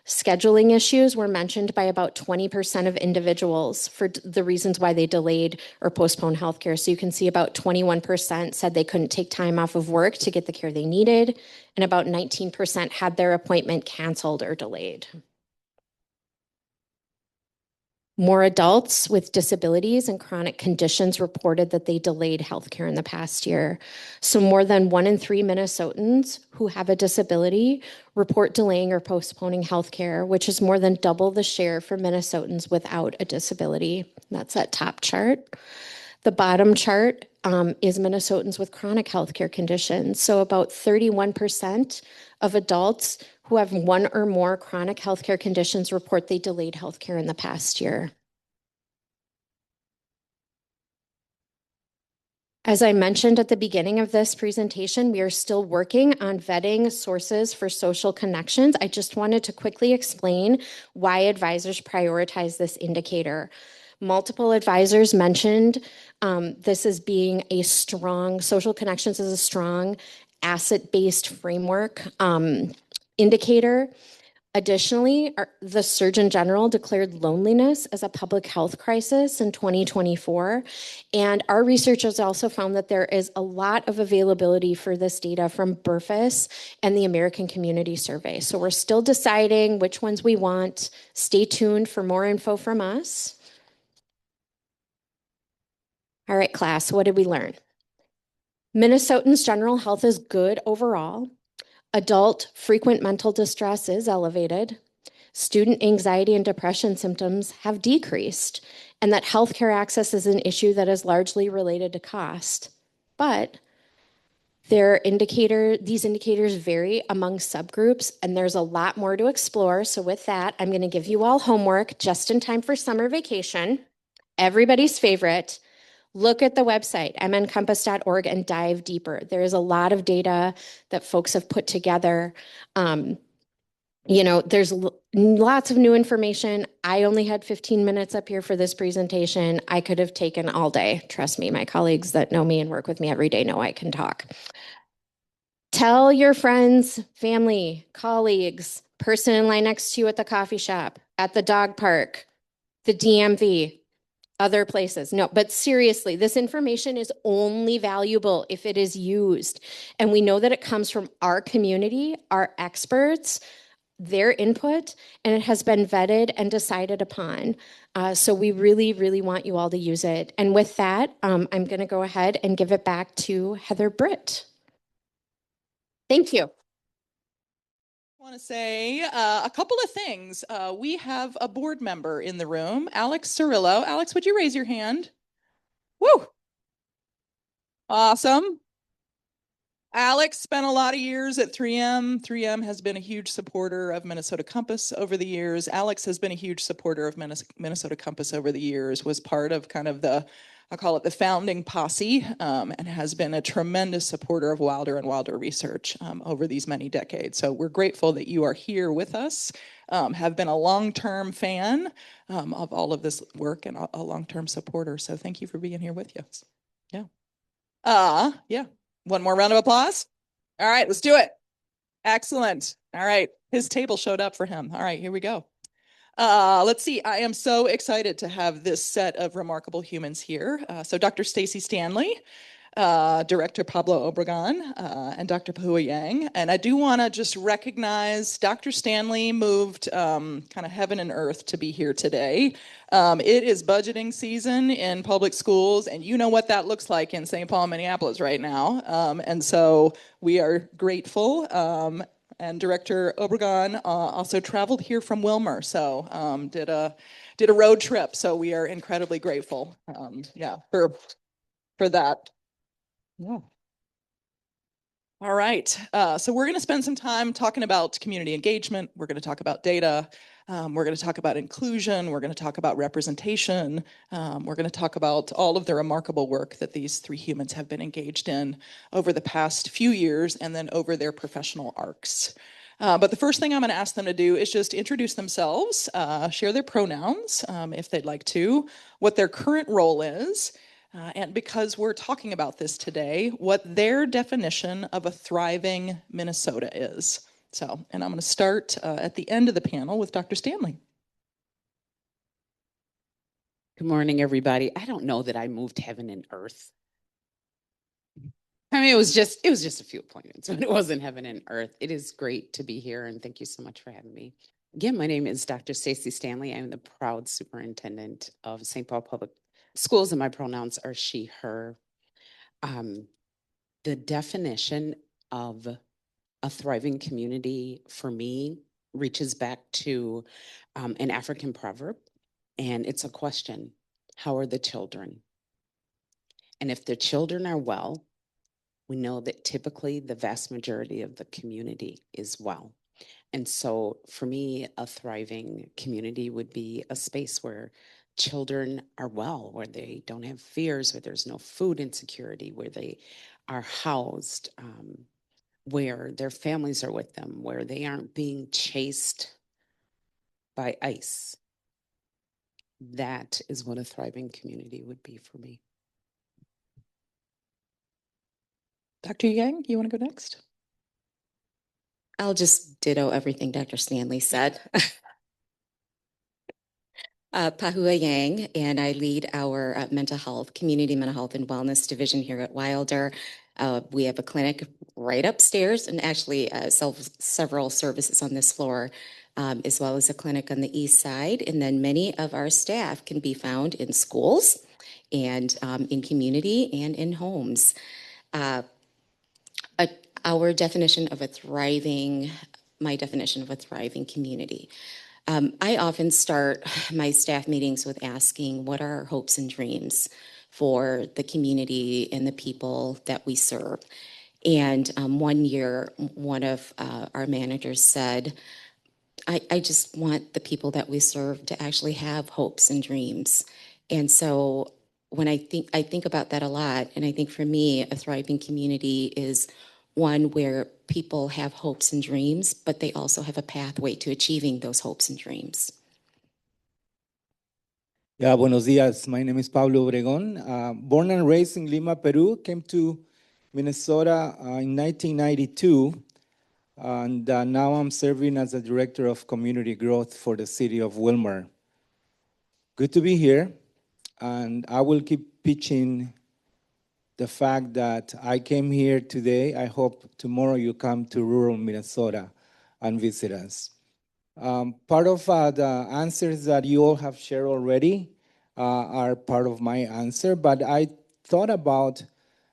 Scheduling issues were mentioned by about 20% of individuals for the reasons why they delayed or postponed healthcare. So you can see about 21% said they couldn't take time off of work to get the care they needed, and about 19% had their appointment canceled or delayed. More adults with disabilities and chronic conditions reported that they delayed healthcare in the past year. So more than 1 in 3 Minnesotans who have a disability report delaying or postponing healthcare, which is more than double the share for Minnesotans without a disability. That's that top chart. The bottom chart is Minnesotans with chronic healthcare conditions. So about 31% of adults who have 1 or more chronic healthcare conditions report they delayed healthcare in the past year. As I mentioned at the beginning of this presentation, we are still working on vetting sources for social connections. I just wanted to quickly explain why advisors prioritize this indicator. Multiple advisors mentioned this as being a strong, social connections as a strong asset-based framework indicator. Additionally, the Surgeon General declared loneliness as a public health crisis in 2024. And our research has also found that there is a lot of availability for this data from BRFIS and the American Community Survey. So we're still deciding which ones we want. Stay tuned for more info from us. All right, class, what did we learn? Minnesotans' general health is good overall. Adult frequent mental distress is elevated. Student anxiety and depression symptoms have decreased, and that healthcare access is an issue that is largely related to cost. But these indicators vary among subgroups, and there's a lot more to explore. So with that, I'm going to give you all homework just in time for summer vacation. Everybody's favorite. Look at the website, mncompass.org, and dive deeper. There is a lot of data that folks have put together. There's lots of new information. I only had 15 minutes up here for this presentation. I could have taken all day. Trust me, my colleagues that know me and work with me every day know I can talk. Tell your friends, family, colleagues, person in line next to you at the coffee shop, at the dog park, the DMV, other places. No, but seriously, this information is only valuable if it is used. And we know that it comes from our community, our experts, their input, and it has been vetted and decided upon. So we really, really want you all to use it. And with that, I'm going to go ahead and give it back to Heather Britt. Thank you. I want to say a couple of things. We have a board member in the room, Alex Cirillo. Alex, would you raise your hand? Woo! Awesome. Alex spent a lot of years at 3M. 3M has been a huge supporter of Minnesota Compass over the years. Alex has been a huge supporter of Minnesota Compass over the years, was part of kind of I'll call it the founding posse, and has been a tremendous supporter of Wilder and Wilder research over these many decades. So we're grateful that you are here with us, have been a long-term fan of all of this work and a long-term supporter. So thank you for being here with us. Yeah. Yeah. One more round of applause. All right, let's do it. Excellent. All right, his table showed up for him. All right, here we go. Let's see. I am so excited to have this set of remarkable humans here. So Dr. Stacie Stanley, Director Pablo Obregon, and Dr. Pahoua Yang. And I do want to just recognize Dr. Stanley moved kind of heaven and earth to be here today. It is budgeting season in public schools, and you know what that looks like in St. Paul, Minneapolis right now. And so we are grateful. And Director Obregon also traveled here from Willmar, so did a road trip. So we are incredibly grateful, for that. Yeah. All right. So we're going to spend some time talking about community engagement. We're going to talk about data. We're going to talk about inclusion. We're going to talk about representation. We're going to talk about all of the remarkable work that these three humans have been engaged in over the past few years and then over their professional arcs. But the first thing I'm going to ask them to do is just introduce themselves, share their pronouns if they'd like to, what their current role is, and because we're talking about this today, what their definition of a thriving Minnesota is. So, and I'm going to start at the end of the panel with Dr. Stanley. Good morning, everybody. I don't know that I moved heaven and earth. I mean, it was just a few appointments, but it wasn't heaven and earth. It is great to be here, and thank you so much for having me. Again, my name is Dr. Stacie Stanley. I'm the proud superintendent of St. Paul Public Schools, and my pronouns are she, her. The definition of a thriving community for me reaches back to an African proverb, and it's a question: how are the children? And if the children are well, we know that typically the vast majority of the community is well. And so for me, a thriving community would be a space where children are well, where they don't have fears, where there's no food insecurity, where they are housed, where their families are with them, where they aren't being chased by ICE. That is what a thriving community would be for me. Dr. Yang, you want to go next? I'll just ditto everything Dr. Stanley said. Pahoua Yang, and I lead our community mental health and wellness division here at Wilder. We have a clinic right upstairs and actually several services on this floor, as well as a clinic on the east side. And then many of our staff can be found in schools and in community and in homes. My definition of a thriving community. I often start my staff meetings with asking, what are our hopes and dreams for the community and the people that we serve? And one year, one of our managers said, I just want the people that we serve to actually have hopes and dreams. And so when I think about that a lot, and I think for me, a thriving community is one where people have hopes and dreams, but they also have a pathway to achieving those hopes and dreams. Yeah, buenos días. My name is Pablo Obregon. Born and raised in Lima, Peru. Came to Minnesota in 1992. And now I'm serving as the Director of Community Growth for the City of Willmar. Good to be here. And I will keep pitching the fact that I came here today. I hope tomorrow you come to rural Minnesota and visit us. Part of the answers that you all have shared already are part of my answer, but I thought about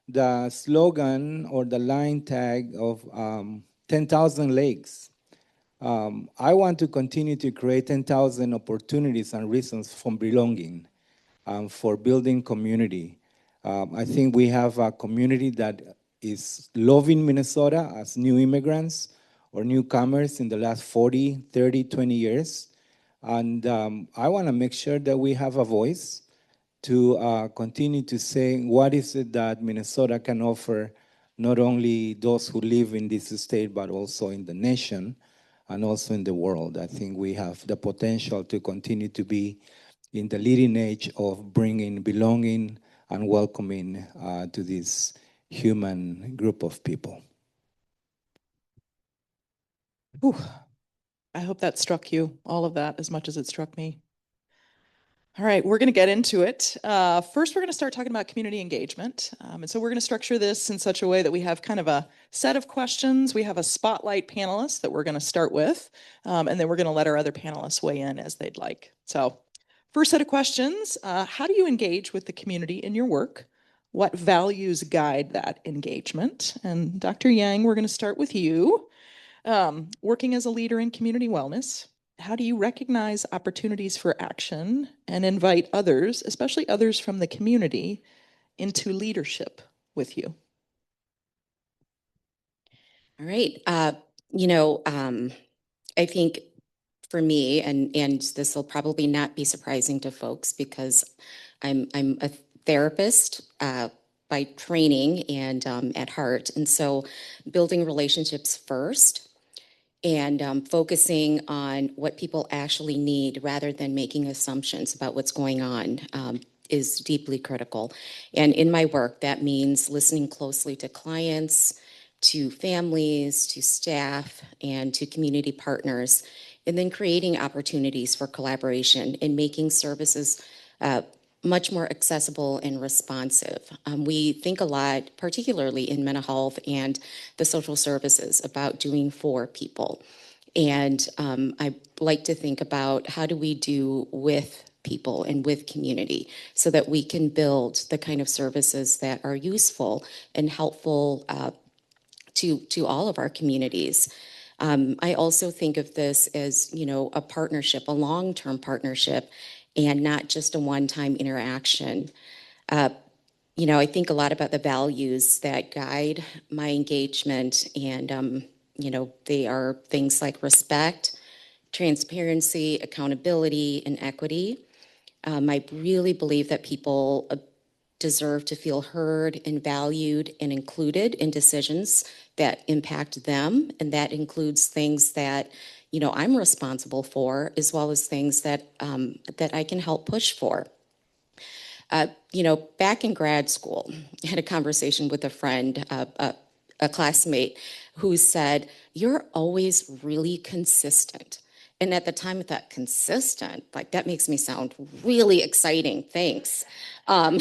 the slogan or the line tag of 10,000 lakes. I want to continue to create 10,000 opportunities and reasons for belonging, for building community. I think we have a community that is loving Minnesota as new immigrants or newcomers in the last 40, 30, 20 years. And I want to make sure that we have a voice to continue to say what is it that Minnesota can offer, not only those who live in this state, but also in the nation and also in the world. I think we have the potential to continue to be in the leading edge of bringing belonging and welcoming to this human group of people. Whew. I hope that struck you, all of that, as much as it struck me. All right, we're going to get into it. First, we're going to start talking about community engagement. And so we're going to structure this in such a way that we have kind of a set of questions. We have a spotlight panelist that we're going to start with, and then we're going to let our other panelists weigh in as they'd like. So first set of questions, how do you engage with the community in your work? What values guide that engagement? And Dr. Yang, we're going to start with you. Working as a leader in community wellness, how do you recognize opportunities for action and invite others, especially others from the community, into leadership with you? All right. I think for me, and this will probably not be surprising to folks because I'm a therapist by training and at heart. And so building relationships first and focusing on what people actually need rather than making assumptions about what's going on is deeply critical. And in my work, that means listening closely to clients, to families, to staff, and to community partners, and then creating opportunities for collaboration and making services much more accessible and responsive. We think a lot, particularly in mental health and the social services, about doing for people. And I like to think about how do we do with people and with community so that we can build the kind of services that are useful and helpful to all of our communities. I also think of this as, a partnership, a long-term partnership, and not just a one-time interaction. I think a lot about the values that guide my engagement, and, they are things like respect, transparency, accountability, and equity. I really believe that people deserve to feel heard and valued and included in decisions that impact them. And that includes things that, I'm responsible for, as well as things that, that I can help push for. Back in grad school, I had a conversation with a friend, a classmate, who said, "You're always really consistent." And at the time I thought, consistent? Like, that makes me sound really exciting. Thanks. And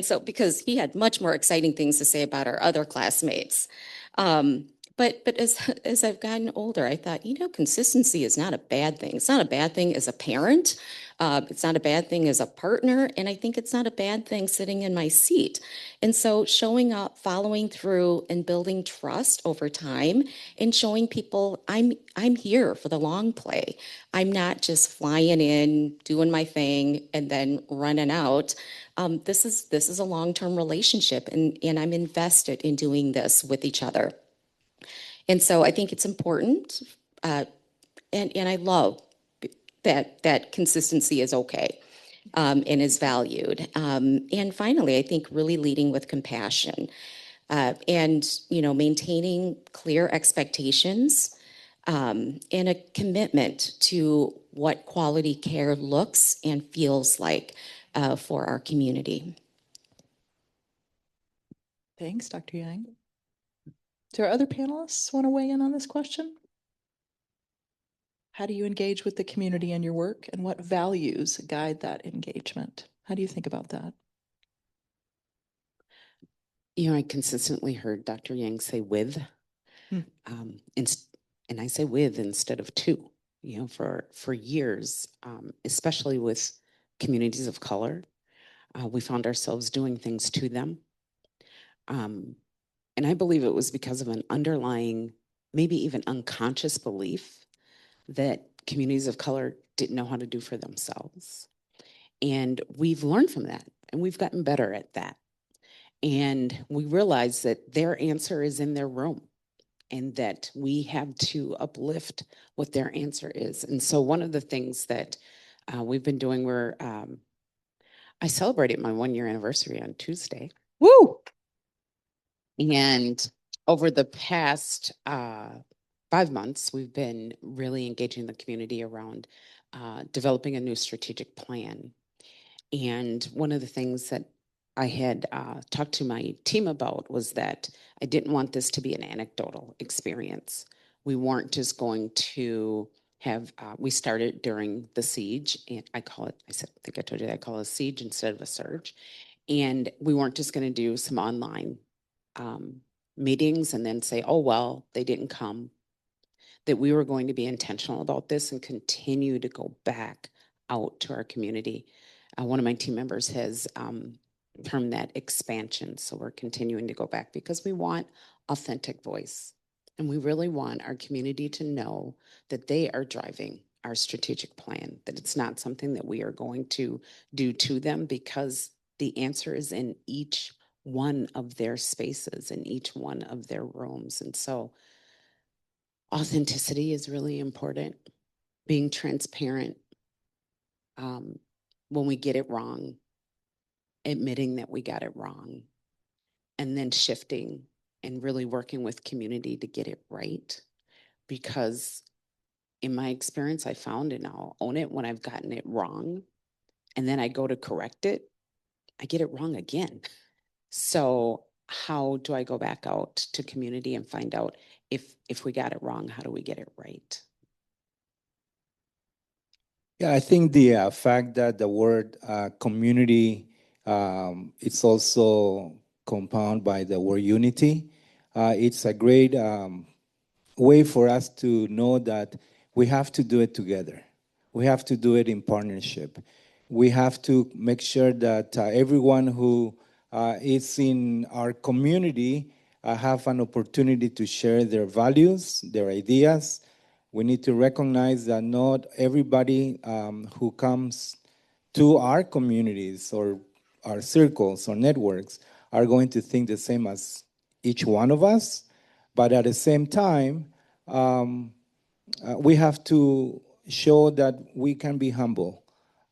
so, because he had much more exciting things to say about our other classmates. But as I've gotten older, I thought, consistency is not a bad thing. It's not a bad thing as a parent. It's not a bad thing as a partner. And I think it's not a bad thing sitting in my seat. And so showing up, following through, and building trust over time, and showing people I'm here for the long play. I'm not just flying in, doing my thing, and then running out. This is a long-term relationship, and I'm invested in doing this with each other. And so I think it's important, and I love that consistency is okay, and is valued. And finally, I think really leading with compassion, and maintaining clear expectations, and a commitment to what quality care looks and feels like for our community. Thanks, Dr. Yang. Do our other panelists want to weigh in on this question? How do you engage with the community in your work, and what values guide that engagement? How do you think about that? I consistently heard Dr. Yang say with, and I say with instead of to. For years, especially with communities of color, we found ourselves doing things to them. And I believe it was because of an underlying, maybe even unconscious belief that communities of color didn't know how to do for themselves. And we've learned from that, and we've gotten better at that. And we realize that their answer is in their room, and that we have to uplift what their answer is. And so one of the things that we've been doing, I celebrated my 1-year anniversary on Tuesday. Woo! And over the past 5 months, we've been really engaging the community around developing a new strategic plan. And one of the things that I had talked to my team about was that I didn't want this to be an anecdotal experience. We weren't just going to have, we started during the siege, and I think I told you that I call it a siege instead of a surge. And we weren't just going to do some online meetings and then say, oh, well, they didn't come. That we were going to be intentional about this and continue to go back out to our community. One of my team members has termed that expansion. So we're continuing to go back because we want authentic voice. And we really want our community to know that they are driving our strategic plan, that it's not something that we are going to do to them, because the answer is in each one of their spaces, in each one of their rooms. And so authenticity is really important. Being transparent when we get it wrong, admitting that we got it wrong, and then shifting and really working with community to get it right. Because in my experience, I found, and I'll own it, when I've gotten it wrong and then I go to correct it, I get it wrong again. So how do I go back out to community and find out if we got it wrong, how do we get it right? Yeah, I think the fact that the word community, it's also compounded by the word unity. It's a great way for us to know that we have to do it together. We have to do it in partnership. We have to make sure that everyone who is in our community have an opportunity to share their values, their ideas. We need to recognize that not everybody who comes to our communities or our circles or networks are going to think the same as each one of us. But at the same time, we have to show that we can be humble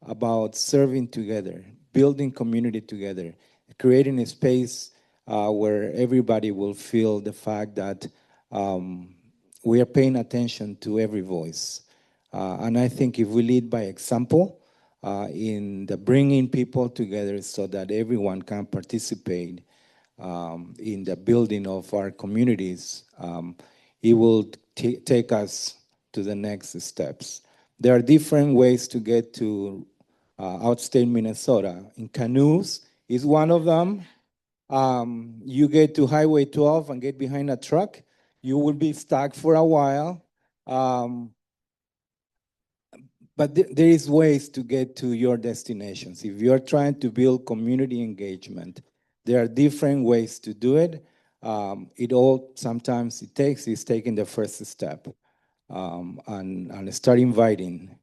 about serving together, building community together, creating a space where everybody will feel the fact that we are paying attention to every voice. And I think if we lead by example in the bringing people together so that everyone can participate in the building of our communities, it will take us to the next steps. There are different ways to get to outstate Minnesota. In canoes is one of them. You get to Highway 12 and get behind a truck. You will be stuck for a while. But there is ways to get to your destinations. If you're trying to build community engagement, there are different ways to do it. It all sometimes it takes is taking the first step and start inviting.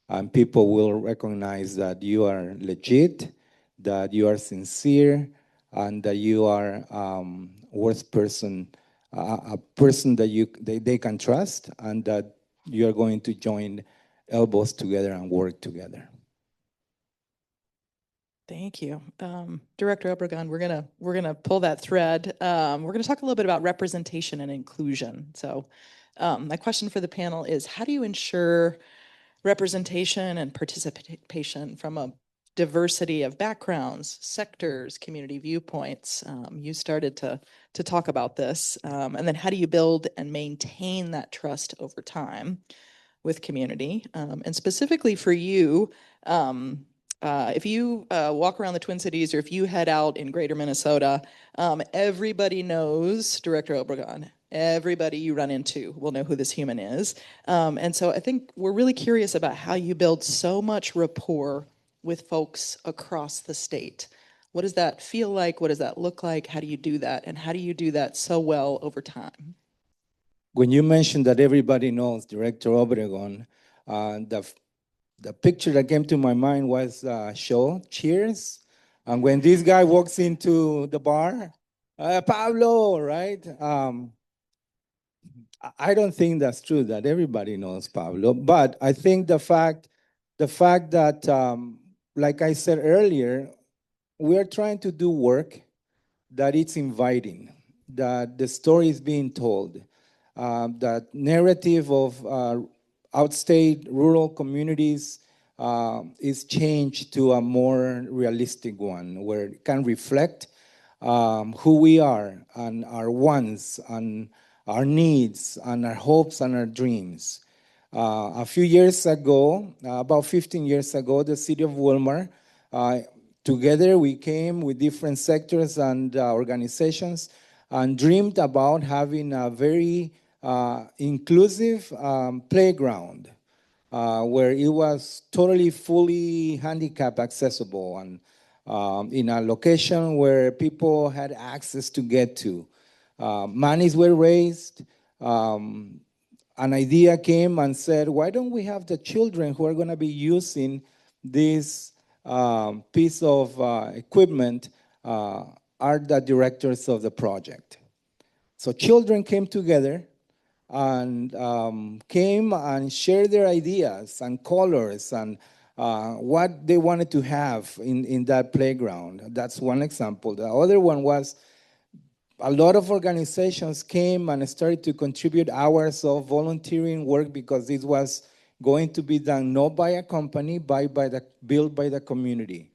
And people will recognize that you are legit, that you are sincere, and that you are worth person, a person that they can trust, and that you are going to join elbows together and work together. Thank you. Director Obregon, we're gonna pull that thread. We're gonna talk a little bit about representation and inclusion. So my question for the panel is, how do you ensure representation and participation from a diversity of backgrounds, sectors, community viewpoints? You started to talk about this. And then how do you build and maintain that trust over time with community? And specifically for you, if you walk around the Twin Cities or if you head out in greater Minnesota, everybody knows Director Obregon. Everybody you run into will know who this human is. And so I think we're really curious about how you build so much rapport with folks across the state. What does that feel like? What does that look like? How do you do that? And how do you do that so well over time? When you mentioned that everybody knows Director Obregon, the picture that came to my mind was a show, Cheers. And when this guy walks into the bar, Pablo, right? I don't think that's true that everybody knows Pablo, but I think the fact that, like I said earlier, we are trying to do work that it's inviting, that the story is being told, that narrative of outstate rural communities is changed to a more realistic one where it can reflect who we are and our wants and our needs and our hopes and our dreams. A few years ago, about 15 years ago, the City of Willmar, together we came with different sectors and organizations and dreamed about having a very inclusive playground where it was totally fully handicap accessible and in a location where people had access to get to. Monies were raised. An idea came and said, why don't we have the children who are going to be using this piece of equipment are the directors of the project. So children came together and came and shared their ideas and colors and what they wanted to have in that playground. That's one example. The other one was a lot of organizations came and started to contribute hours of volunteering work because this was going to be done not by a company, but built by the community.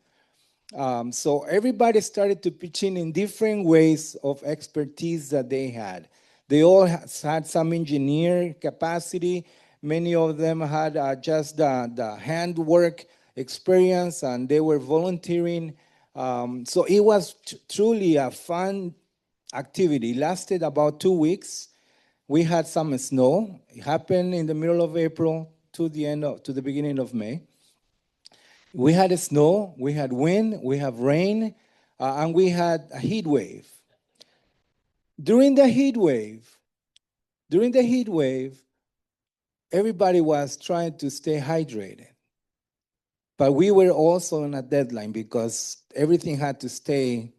So everybody started to pitch in different ways of expertise that they had. They all had some engineer capacity. Many of them had just the handwork experience, and they were volunteering. So it was truly a fun activity. It lasted about 2 weeks. We had some snow. It happened in the middle of April to the beginning of May. We had snow, we had wind, we had rain, and we had a heat wave. During the heat wave, everybody was trying to stay hydrated. But we were also on a deadline because everything had to stay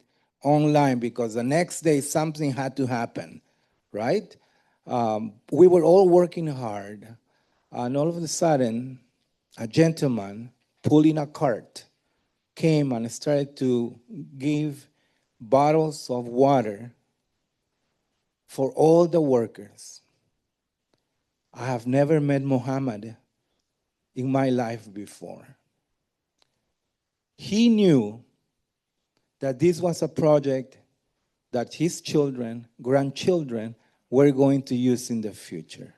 online because the next day something had to happen, right? We were all working hard. And all of a sudden, a gentleman pulling a cart came and started to give bottles of water for all the workers. I have never met Muhammad in my life before. He knew that this was a project that his children, grandchildren, were going to use in the future.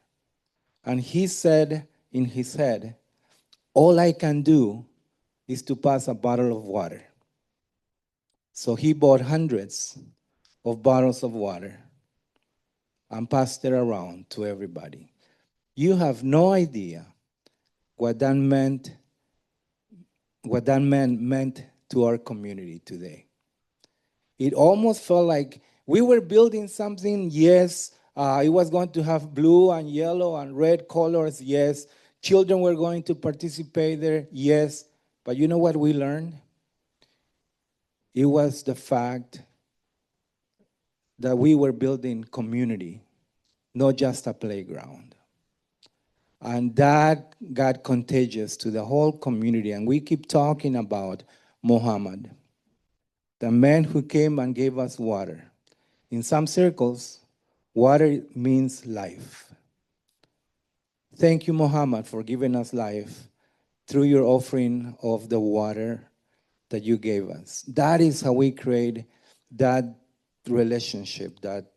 And he said in his head, all I can do is to pass a bottle of water. So he bought hundreds of bottles of water and passed it around to everybody. You have no idea what that meant, what that man meant to our community today. It almost felt like we were building something, yes, it was going to have blue and yellow and red colors, yes. Children were going to participate there, yes. But you know what we learned? It was the fact that we were building community, not just a playground. And that got contagious to the whole community. And we keep talking about Muhammad, the man who came and gave us water. In some circles, water means life. Thank you, Muhammad, for giving us life through your offering of the water that you gave us. That is how we create that relationship, that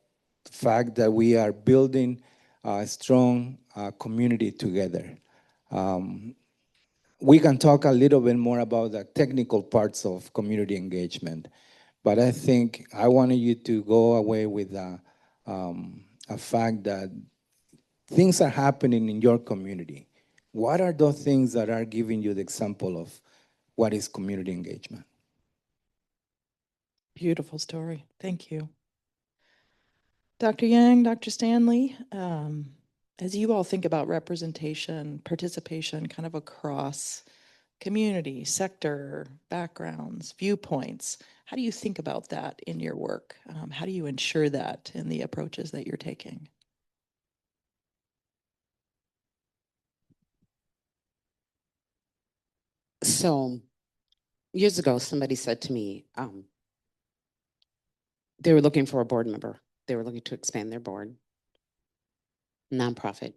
fact that we are building a strong community together. We can talk a little bit more about the technical parts of community engagement, but I think I wanted you to go away with a fact that things are happening in your community. What are those things that are giving you the example of what is community engagement? Beautiful story. Thank you. Dr. Yang, Dr. Stanley, as you all think about representation, participation kind of across community, sector, backgrounds, viewpoints, how do you think about that in your work? How do you ensure that in the approaches that you're taking? So years ago, somebody said to me, they were looking for a board member. They were looking to expand their board, nonprofit.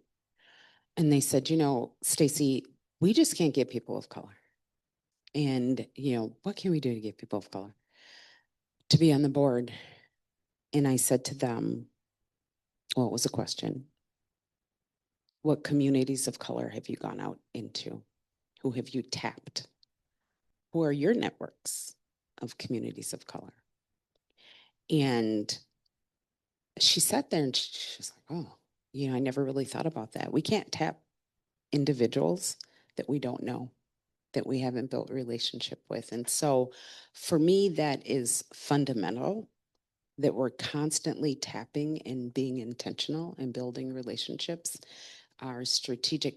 And they said, you know, Stacie, we just can't get people of color. And, you know, what can we do to get people of color to be on the board? And I said to them, well, it was a question. What communities of color have you gone out into? Who have you tapped? Who are your networks of communities of color? And she sat there and she's like, oh, you know, I never really thought about that. We can't tap individuals that we don't know, that we haven't built a relationship with. And so for me, that is fundamental, that we're constantly tapping and being intentional and building relationships. Our strategic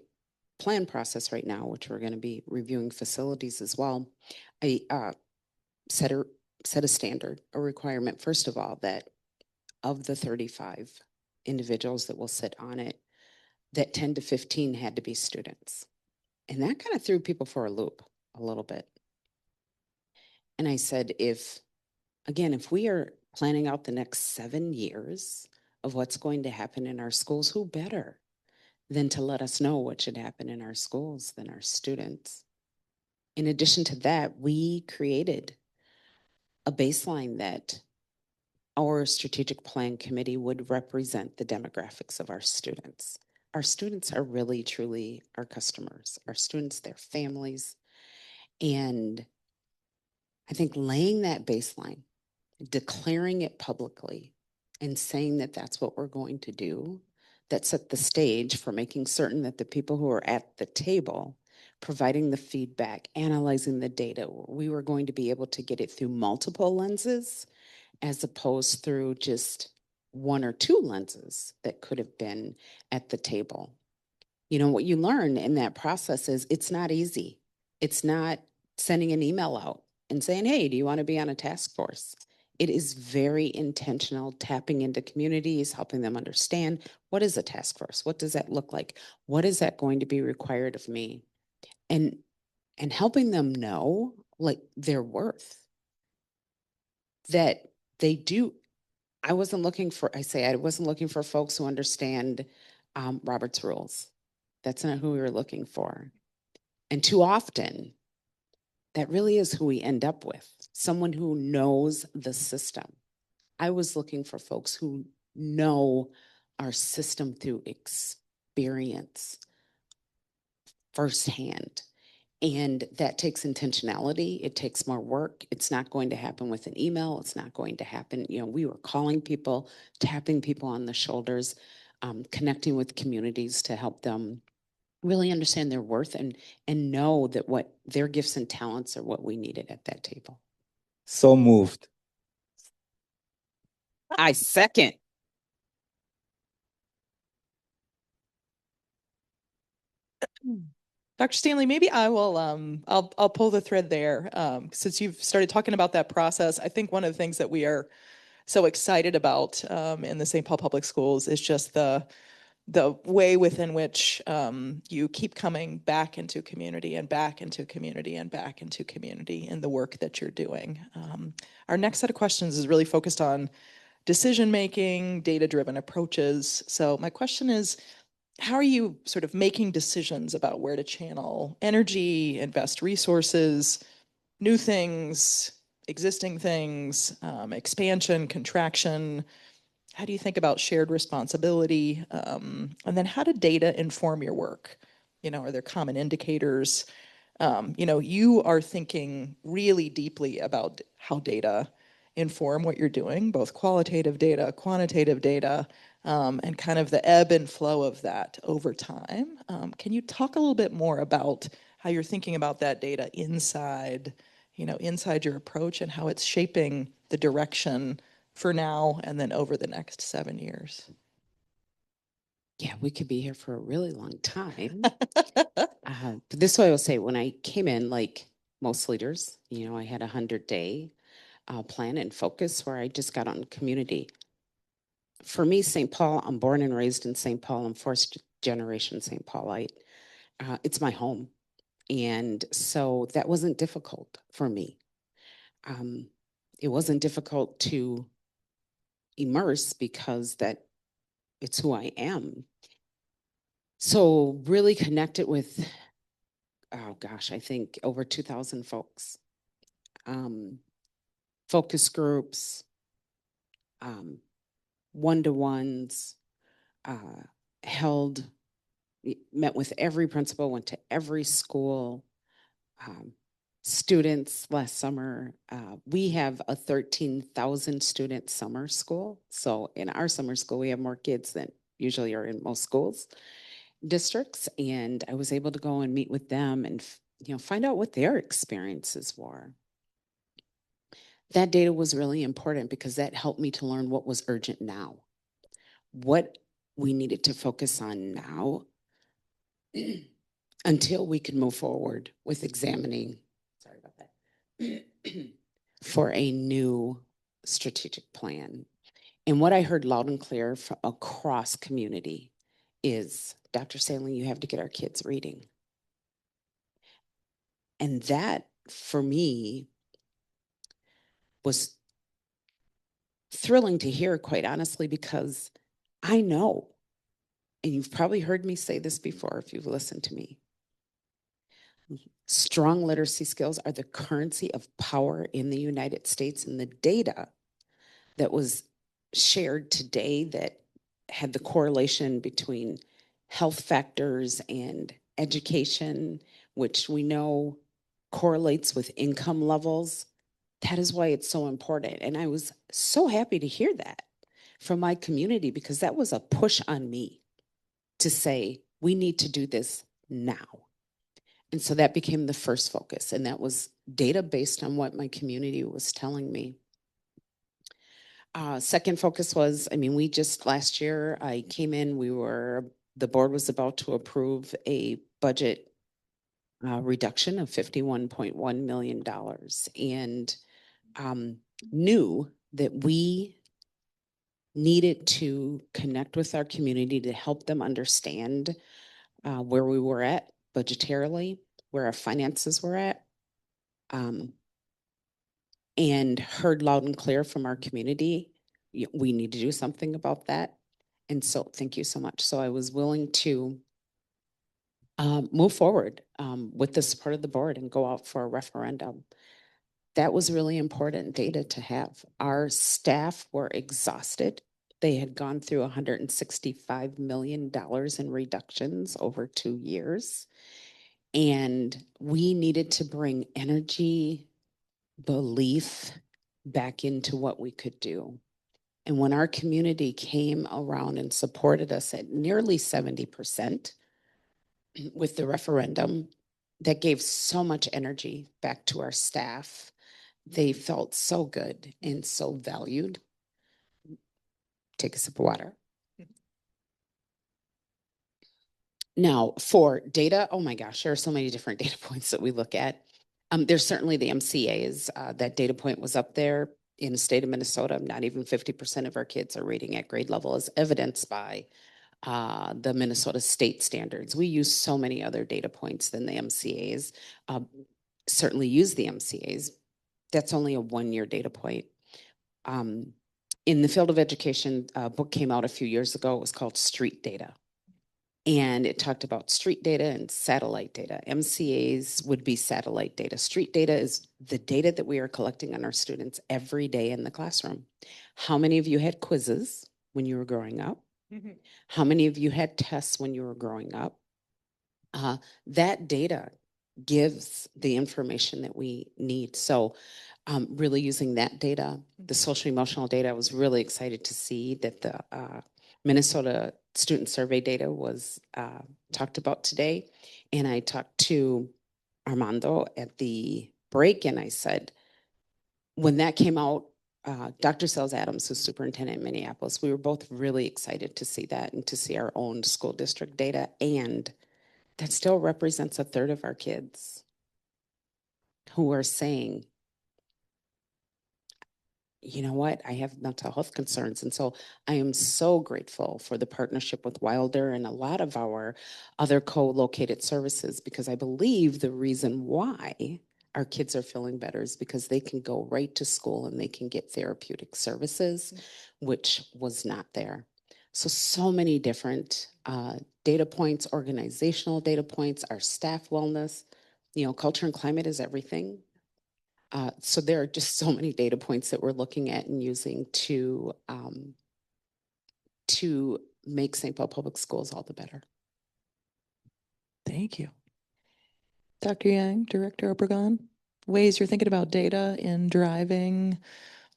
plan process right now, which we're going to be reviewing facilities as well, I set a standard, a requirement, first of all, that of the 35 individuals that will sit on it, that 10 to 15 had to be students. And that kind of threw people for a loop a little bit. And I said, if we are planning out the next 7 years of what's going to happen in our schools, who better than to let us know what should happen in our schools than our students? In addition to that, we created a baseline that our strategic plan committee would represent the demographics of our students. Our students are really, truly our customers, our students, their families. And I think laying that baseline, declaring it publicly, and saying that that's what we're going to do, that set the stage for making certain that the people who are at the table, providing the feedback, analyzing the data, we were going to be able to get it through multiple lenses as opposed through just one or two lenses that could have been at the table. You know, what you learn in that process is it's not easy. It's not sending an email out and saying, hey, do you want to be on a task force? It is very intentional, tapping into communities, helping them understand what is a task force? What does that look like? What is that going to be required of me? And helping them know like their worth. That they do. I wasn't looking for folks who understand Robert's rules. That's not who we were looking for. And too often, that really is who we end up with, someone who knows the system. I was looking for folks who know our system through experience firsthand. And that takes intentionality. It takes more work. It's not going to happen with an email. It's not going to happen. We were calling people, tapping people on the shoulders, connecting with communities to help them really understand their worth and know that what their gifts and talents are what we needed at that table. So moved. I second. Dr. Stanley, maybe I will I'll pull the thread there. Since you've started talking about that process, I think one of the things that we are so excited about in the St. Paul Public Schools is just the way within which you keep coming back into community and back into community and back into community in the work that you're doing. Our next set of questions is really focused on decision-making, data-driven approaches. So my question is, how are you sort of making decisions about where to channel energy, invest resources, new things, existing things, expansion, contraction? How do you think about shared responsibility? And then how do data inform your work? Are there common indicators? You are thinking really deeply about how data inform what you're doing, both qualitative data, quantitative data, and kind of the ebb and flow of that over time. Can you talk a little bit more about how you're thinking about that data inside your approach and how it's shaping the direction for now and then over the next 7 years? Yeah, we could be here for a really long time. But this is what I will say. When I came in, like most leaders, I had 100-day plan and focus where I just got on community. For me, St. Paul, I'm born and raised in St. Paul. I'm first generation St. Paulite. It's my home. And so that wasn't difficult for me. It wasn't difficult to immerse because it's who I am. So really connected with, I think over 2,000 folks. Focus groups, one-to-ones, met with every principal, went to every school, students last summer. We have a 13,000 student summer school. So in our summer school, we have more kids than usually are in most schools districts. And I was able to go and meet with them and find out what their experiences were. That data was really important because that helped me to learn what was urgent now, what we needed to focus on now until we could move forward with examining, for a new strategic plan. And what I heard loud and clear from across community is, Dr. Stanley, you have to get our kids reading. And that, for me, was thrilling to hear, quite honestly, because I know, and you've probably heard me say this before if you've listened to me, strong literacy skills are the currency of power in the United States. And the data that was shared today that had the correlation between health factors and education, which we know correlates with income levels, that is why it's so important. And I was so happy to hear that from my community because that was a push on me to say, we need to do this now. And so that became the first focus, and that was data based on what my community was telling me. Second focus was, we just last year, I came in, the board was about to approve a budget reduction of $51.1 million and knew that we needed to connect with our community to help them understand where we were at budgetarily, where our finances were at, and heard loud and clear from our community, we need to do something about that. And so thank you so much. So I was willing to move forward with the support of the board and go out for a referendum. That was really important data to have. Our staff were exhausted. They had gone through $165 million in reductions over 2 years. And we needed to bring energy, belief back into what we could do. And when our community came around and supported us at nearly 70% with the referendum, that gave so much energy back to our staff. They felt so good and so valued. Take a sip of water. Now, for data, oh my gosh, there are so many different data points that we look at. There's certainly the MCAs. That data point was up there in the state of Minnesota. Not even 50% of our kids are reading at grade level, as evidenced by the Minnesota state standards. We use so many other data points than the MCAs. Certainly use the MCAs. That's only a 1-year data point. In the field of education, a book came out a few years ago. It was called Street Data. And it talked about street data and satellite data. MCAs would be satellite data. Street data is the data that we are collecting on our students every day in the classroom. How many of you had quizzes when you were growing up? Mm-hmm. How many of you had tests when you were growing up? That data gives the information that we need. So really using that data, the social emotional data, I was really excited to see that the Minnesota student survey data was talked about today. And I talked to Armando at the break and I said, when that came out, Dr. Sells Adams, who's superintendent in Minneapolis, we were both really excited to see that and to see our own school district data. And that still represents 1/3 of our kids who are saying, you know what, I have mental health concerns. And so I am so grateful for the partnership with Wilder and a lot of our other co-located services, because I believe the reason why our kids are feeling better is because they can go right to school and they can get therapeutic services, which was not there. So many different data points, organizational data points, our staff wellness, culture and climate is everything. So there are just so many data points that we're looking at and using to make St. Paul Public Schools all the better. Thank you. Dr. Yang, Director Obregon, ways you're thinking about data in driving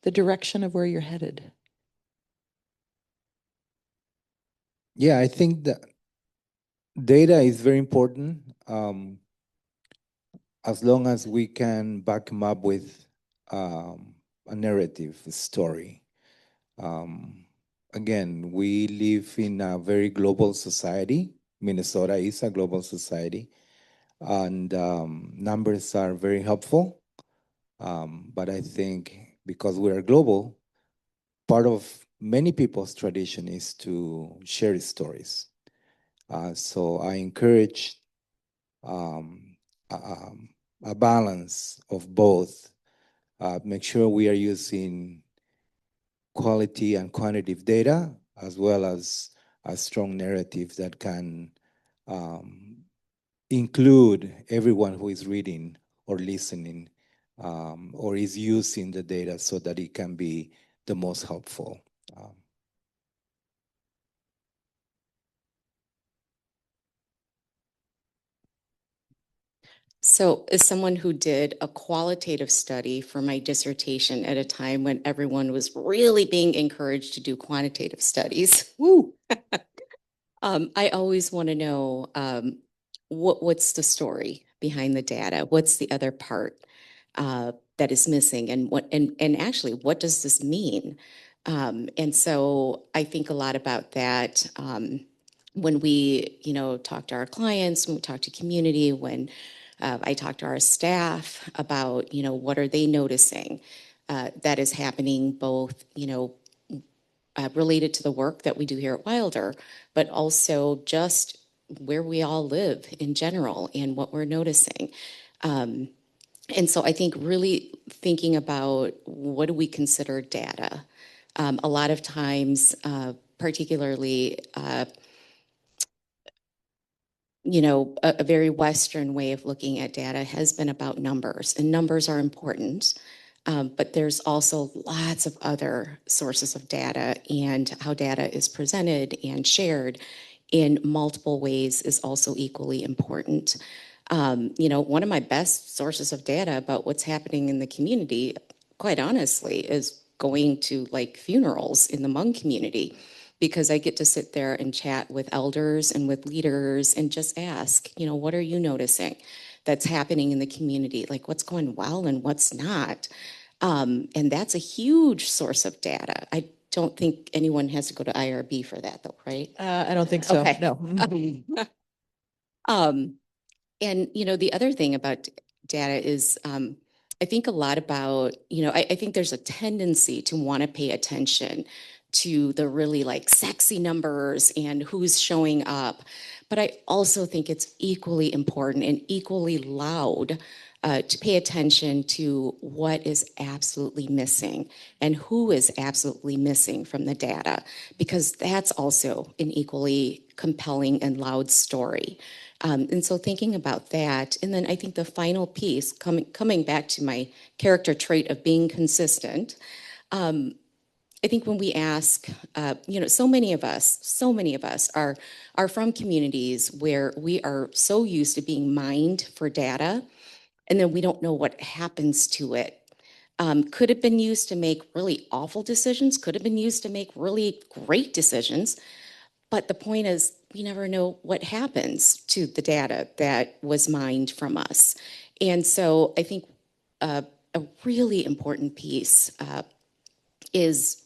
the direction of where you're headed. Yeah, I think that data is very important. As long as we can back them up with a narrative, a story. Again, we live in a very global society. Minnesota is a global society, and numbers are very helpful. But I think because we are global, part of many people's tradition is to share stories. So I encourage a balance of both. Make sure we are using quality and quantitative data, as well as a strong narrative that can include everyone who is reading or listening or is using the data so that it can be the most helpful. So as someone who did a qualitative study for my dissertation at a time when everyone was really being encouraged to do quantitative studies, woo, I always want to know what's the story behind the data? What's the other part that is missing? And actually, what does this mean? And so I think a lot about that when we, talk to our clients, when we talk to community, when I talk to our staff about, what are they noticing? that is happening both, related to the work that we do here at Wilder, but also just where we all live in general and what we're noticing. And so I think really thinking about what do we consider data? A lot of times, particularly, a very Western way of looking at data has been about numbers, and numbers are important. But there's also lots of other sources of data, and how data is presented and shared in multiple ways is also equally important. One of my best sources of data about what's happening in the community, quite honestly, is going to like funerals in the Hmong community, because I get to sit there and chat with elders and with leaders and just ask, what are you noticing that's happening in the community? Like what's going well and what's not? And that's a huge source of data. I don't think anyone has to go to IRB for that though, right? I don't think so. Okay. No. And, the other thing about data is I think a lot about, I think there's a tendency to want to pay attention to the really like sexy numbers and who's showing up. But I also think it's equally important and equally loud to pay attention to what is absolutely missing and who is absolutely missing from the data, because that's also an equally compelling and loud story. And so thinking about that, and then I think the final piece, coming back to my character trait of being consistent, I think when we ask, so many of us are from communities where we are so used to being mined for data, and then we don't know what happens to it. Could have been used to make really awful decisions, could have been used to make really great decisions. But the point is, we never know what happens to the data that was mined from us. And so I think a really important piece is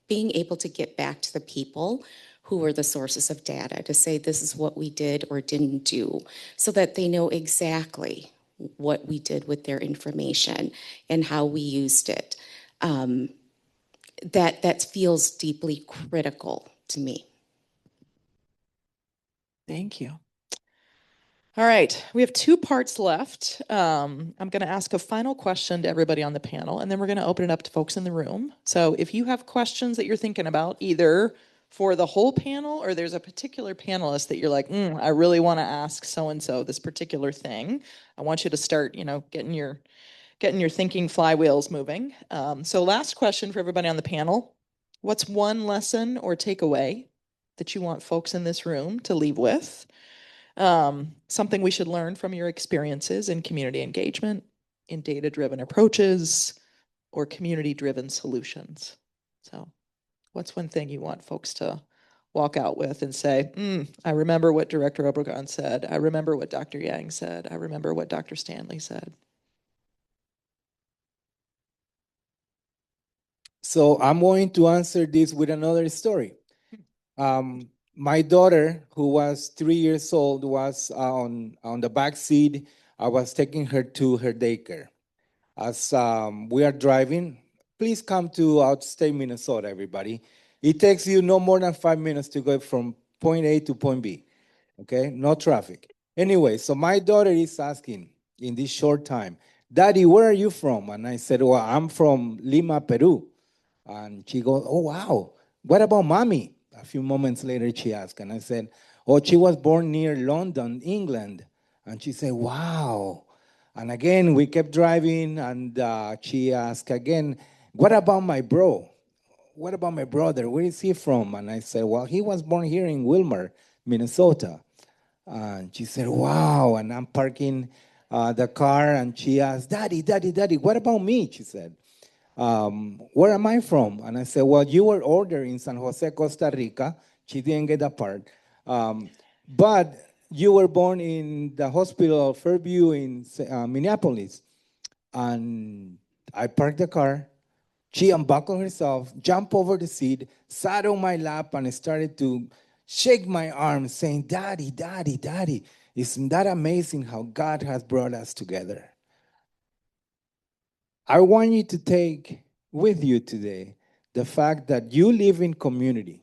being able to get back to the people who were the sources of data to say, this is what we did or didn't do, so that they know exactly what we did with their information and how we used it. That feels deeply critical to me. Thank you. All right, we have two parts left. I'm going to ask a final question to everybody on the panel, and then we're going to open it up to folks in the room. So if you have questions that you're thinking about, either for the whole panel or there's a particular panelist that you're like, I really want to ask so-and-so this particular thing, I want you to start, getting your thinking flywheels moving. So last question for everybody on the panel. What's one lesson or takeaway that you want folks in this room to leave with? Something we should learn from your experiences in community engagement, in data-driven approaches, or community-driven solutions. So what's one thing you want folks to walk out with and say, I remember what Director Obregon said. I remember what Dr. Yang said. I remember what Dr. Stanley said. So I'm going to answer this with another story. My daughter, who was 3 years old, was on the back seat. I was taking her to her daycare. As we are driving, please come to outstate Minnesota, everybody. It takes you no more than 5 minutes to go from point A to point B, okay? No traffic. Anyway, so my daughter is asking in this short time, Daddy, where are you from? And I said, well, I'm from Lima, Peru. And she goes, oh, wow. What about Mommy? A few moments later, she asked, and I said, oh, she was born near London, England. And she said, wow. And again, we kept driving, and she asked again, what about my bro? What about my brother? Where is he from? And I said, well, he was born here in Willmar, Minnesota. And she said, wow. And I'm parking the car, and she asked, Daddy, what about me? She said, where am I from? And I said, well, you were ordered in San Jose, Costa Rica. She didn't get that part. But you were born in the hospital of Fairview in Minneapolis. And I parked the car. She unbuckled herself, jumped over the seat, sat on my lap, and started to shake my arm, saying, Daddy, isn't that amazing how God has brought us together? I want you to take with you today the fact that you live in community.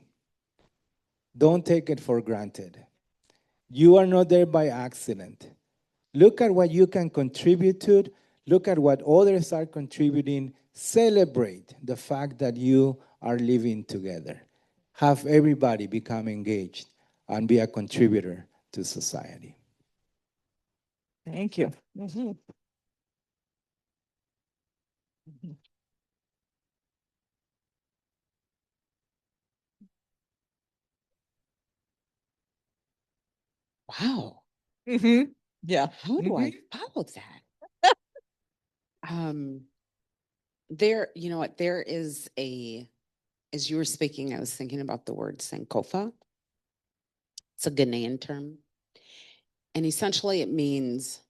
Don't take it for granted. You are not there by accident. Look at what you can contribute to. Look at what others are contributing. Celebrate the fact that you are living together. Have everybody become engaged and be a contributor to society. Thank you. Mhm. Mhm. Wow. Mhm. Yeah. How do I follow that? There, you know what, there is as you were speaking, I was thinking about the word Sankofa. It's a Ghanaian term. And essentially it means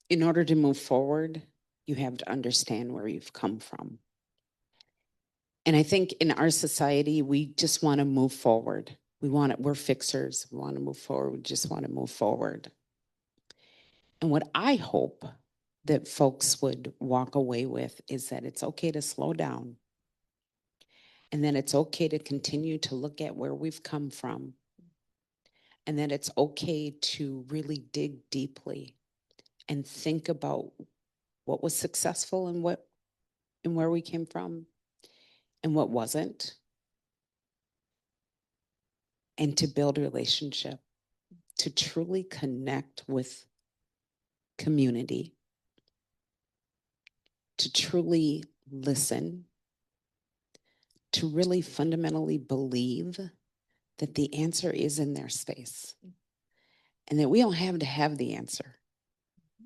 in order to move forward, you have to understand where you've come from. And I think in our society, we just want to move forward. We're fixers. We want to move forward. We just want to move forward. And what I hope that folks would walk away with is that it's okay to slow down. And then it's okay to continue to look at where we've come from. And then it's okay to really dig deeply and think about what was successful and where we came from and what wasn't. And to build a relationship, to truly connect with community, to truly listen, to really fundamentally believe that the answer is in their space and that we don't have to have the answer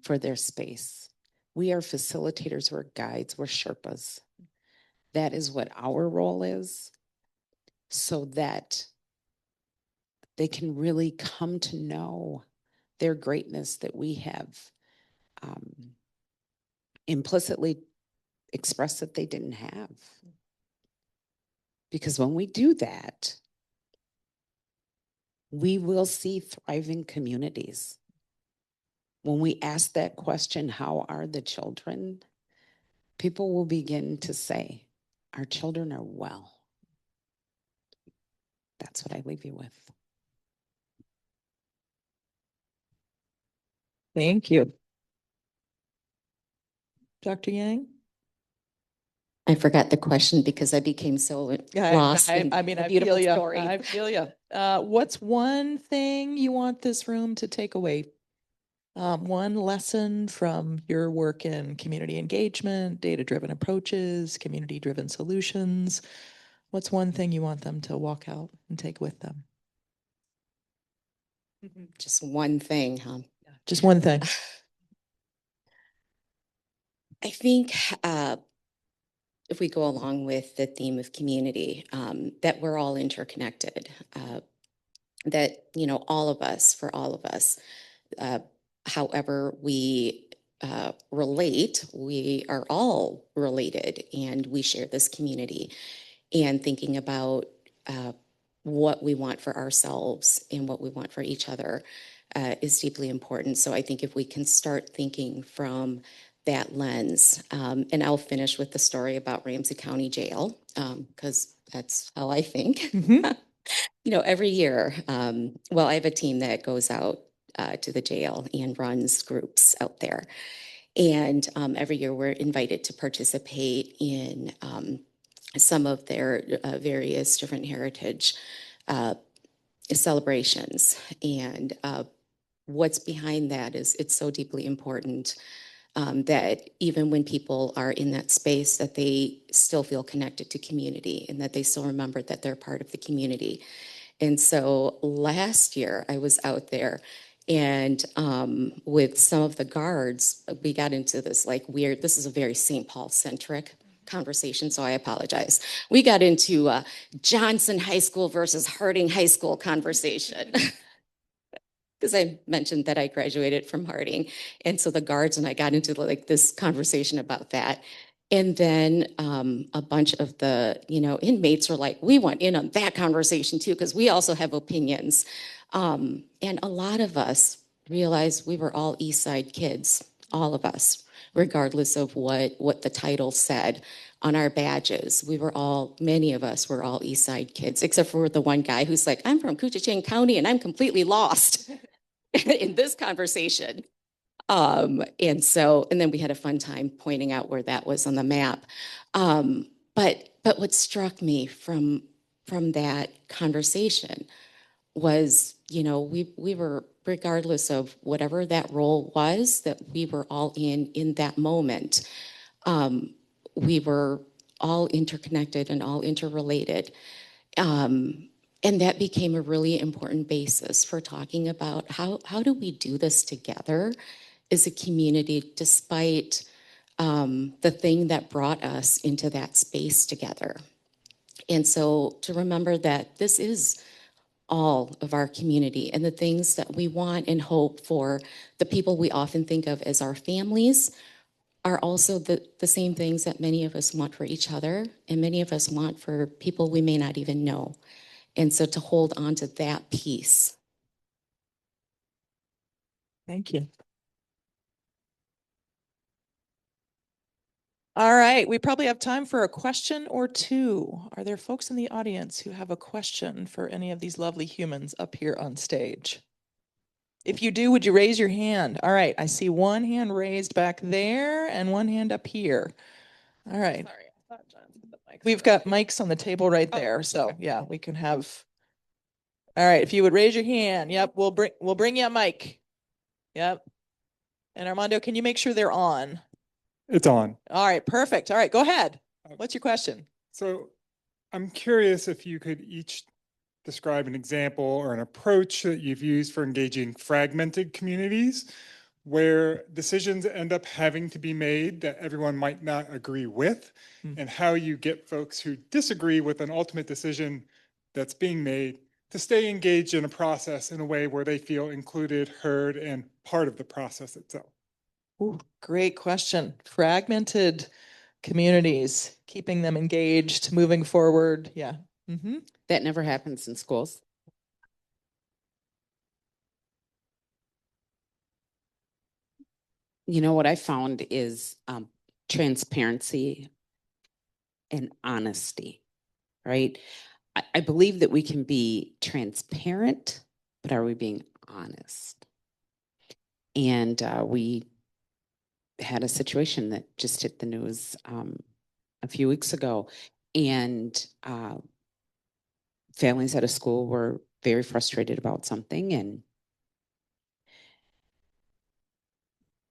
for their space. We are facilitators, we're guides, we're Sherpas. That is what our role is, so that they can really come to know their greatness that we have implicitly expressed that they didn't have. Because when we do that, we will see thriving communities. When we ask that question, how are the children? People will begin to say, our children are well. That's what I leave you with. Thank you. Dr. Yang? I forgot the question because I became so lost in I mean, the I beautiful feel you. story. I feel you. What's one thing you want this room to take away? One lesson from your work in community engagement, data-driven approaches, community-driven solutions. What's one thing you want them to walk out and take with them? Just one thing, huh? Just one thing. I think if we go along with the theme of community, that we're all interconnected, that, you know, all of us, for all of us, however we relate, we are all related and we share this community. And thinking about what we want for ourselves and what we want for each other is deeply important. So I think if we can start thinking from that lens, and I'll finish with the story about Ramsey County Jail, because that's how I think. You know, every year, well, I have a team that goes out to the jail and runs groups out there. And every year we're invited to participate in some of their various different heritage celebrations. And what's behind that is it's so deeply important that even when people are in that space, that they still feel connected to community and that they still remember that they're part of the community. And so last year I was out there and with some of the guards, we got into this like weird, this is a very St. Paul centric conversation, so I apologize. We got into Johnson High School versus Harding High School conversation. Because I mentioned that I graduated from Harding. And so the guards and I got into like this conversation about that. And then a bunch of the, you know, inmates were like, we want in on that conversation too, because we also have opinions. And a lot of us realized we were all East Side kids, all of us. regardless of what the title said. On our badges, many of us were all East Side kids, except for the one guy who's like, I'm from Koochichang County and I'm completely lost in this conversation. And then we had a fun time pointing out where that was on the map. But what struck me from that conversation was, we were, regardless of whatever that role was that we were all in that moment, we were all interconnected and all interrelated. And that became a really important basis for talking about how do we do this together as a community, despite the thing that brought us into that space together. And so to remember that this is all of our community, and the things that we want and hope for the people we often think of as our families are also the same things that many of us want for each other, and many of us want for people we may not even know. And so to hold on to that piece. Thank you. All right, we probably have time for a question or two. Are there folks in the audience who have a question for any of these lovely humans up here on stage? If you do, would you raise your hand? All right, I see one hand raised back there and one hand up here. All right. Sorry, I thought John put the mics. We've got mics on the table right there, so yeah, we can have. All right, if you would raise your hand, yep, we'll bring you a mic. Yep. And Armando, can you make sure they're on? It's on. All right, perfect. All right, go ahead. What's your question? So I'm curious if you could each describe an example or an approach that you've used for engaging fragmented communities where decisions end up having to be made that everyone might not agree with, and how you get folks who disagree with an ultimate decision that's being made to stay engaged in a process in a way where they feel included, heard, and part of the process itself. Ooh, great question. Fragmented communities, keeping them engaged, moving forward. Yeah. That never happens in schools. You know, what I found is transparency and honesty, right? I believe that we can be transparent, but are we being honest? And we had a situation that just hit the news a few weeks ago, and families at a school were very frustrated about something, and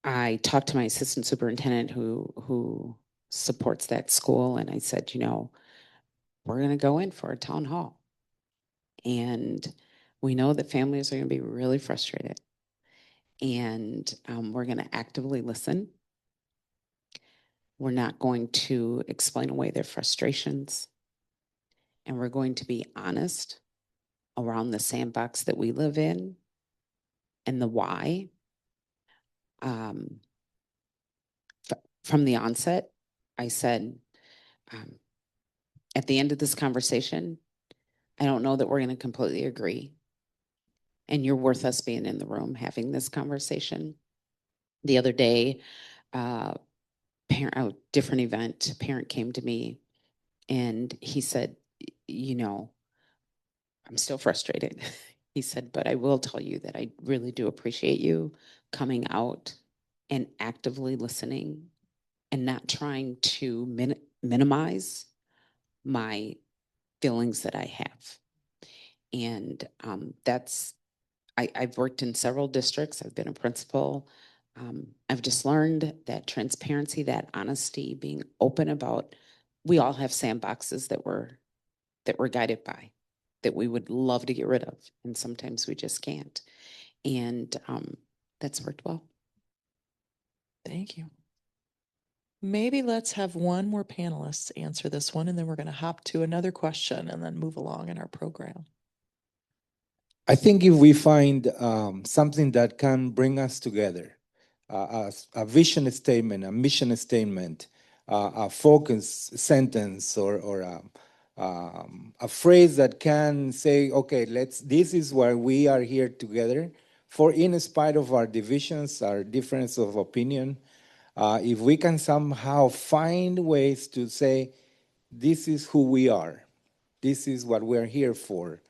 I talked to my assistant superintendent who supports that school, and I said, we're going to go in for a town hall, and we know that families are going to be really frustrated, and we're going to actively listen. We're not going to explain away their frustrations, and we're going to be honest around the sandbox that we live in and the why. From the onset, I said, at the end of this conversation, I don't know that we're going to completely agree, and you're worth us being in the room having this conversation. The other day, different event, a parent came to me and he said, I'm still frustrated. He said, but I will tell you that I really do appreciate you coming out and actively listening and not trying to minimize my feelings that I have. And I've worked in several districts. I've been a principal. I've just learned that transparency, that honesty, being open about, we all have sandboxes that we're guided by, that we would love to get rid of, and sometimes we just can't. And that's worked well. Thank you. Maybe let's have one more panelist answer this one, and then we're going to hop to another question and then move along in our program. I think if we find something that can bring us together, a vision statement, a mission statement, a focus sentence, or a phrase that can say, okay, this is why we are here together for, in spite of our divisions, our difference of opinion, If we can somehow find ways to say, this is who we are, this is what we're here for,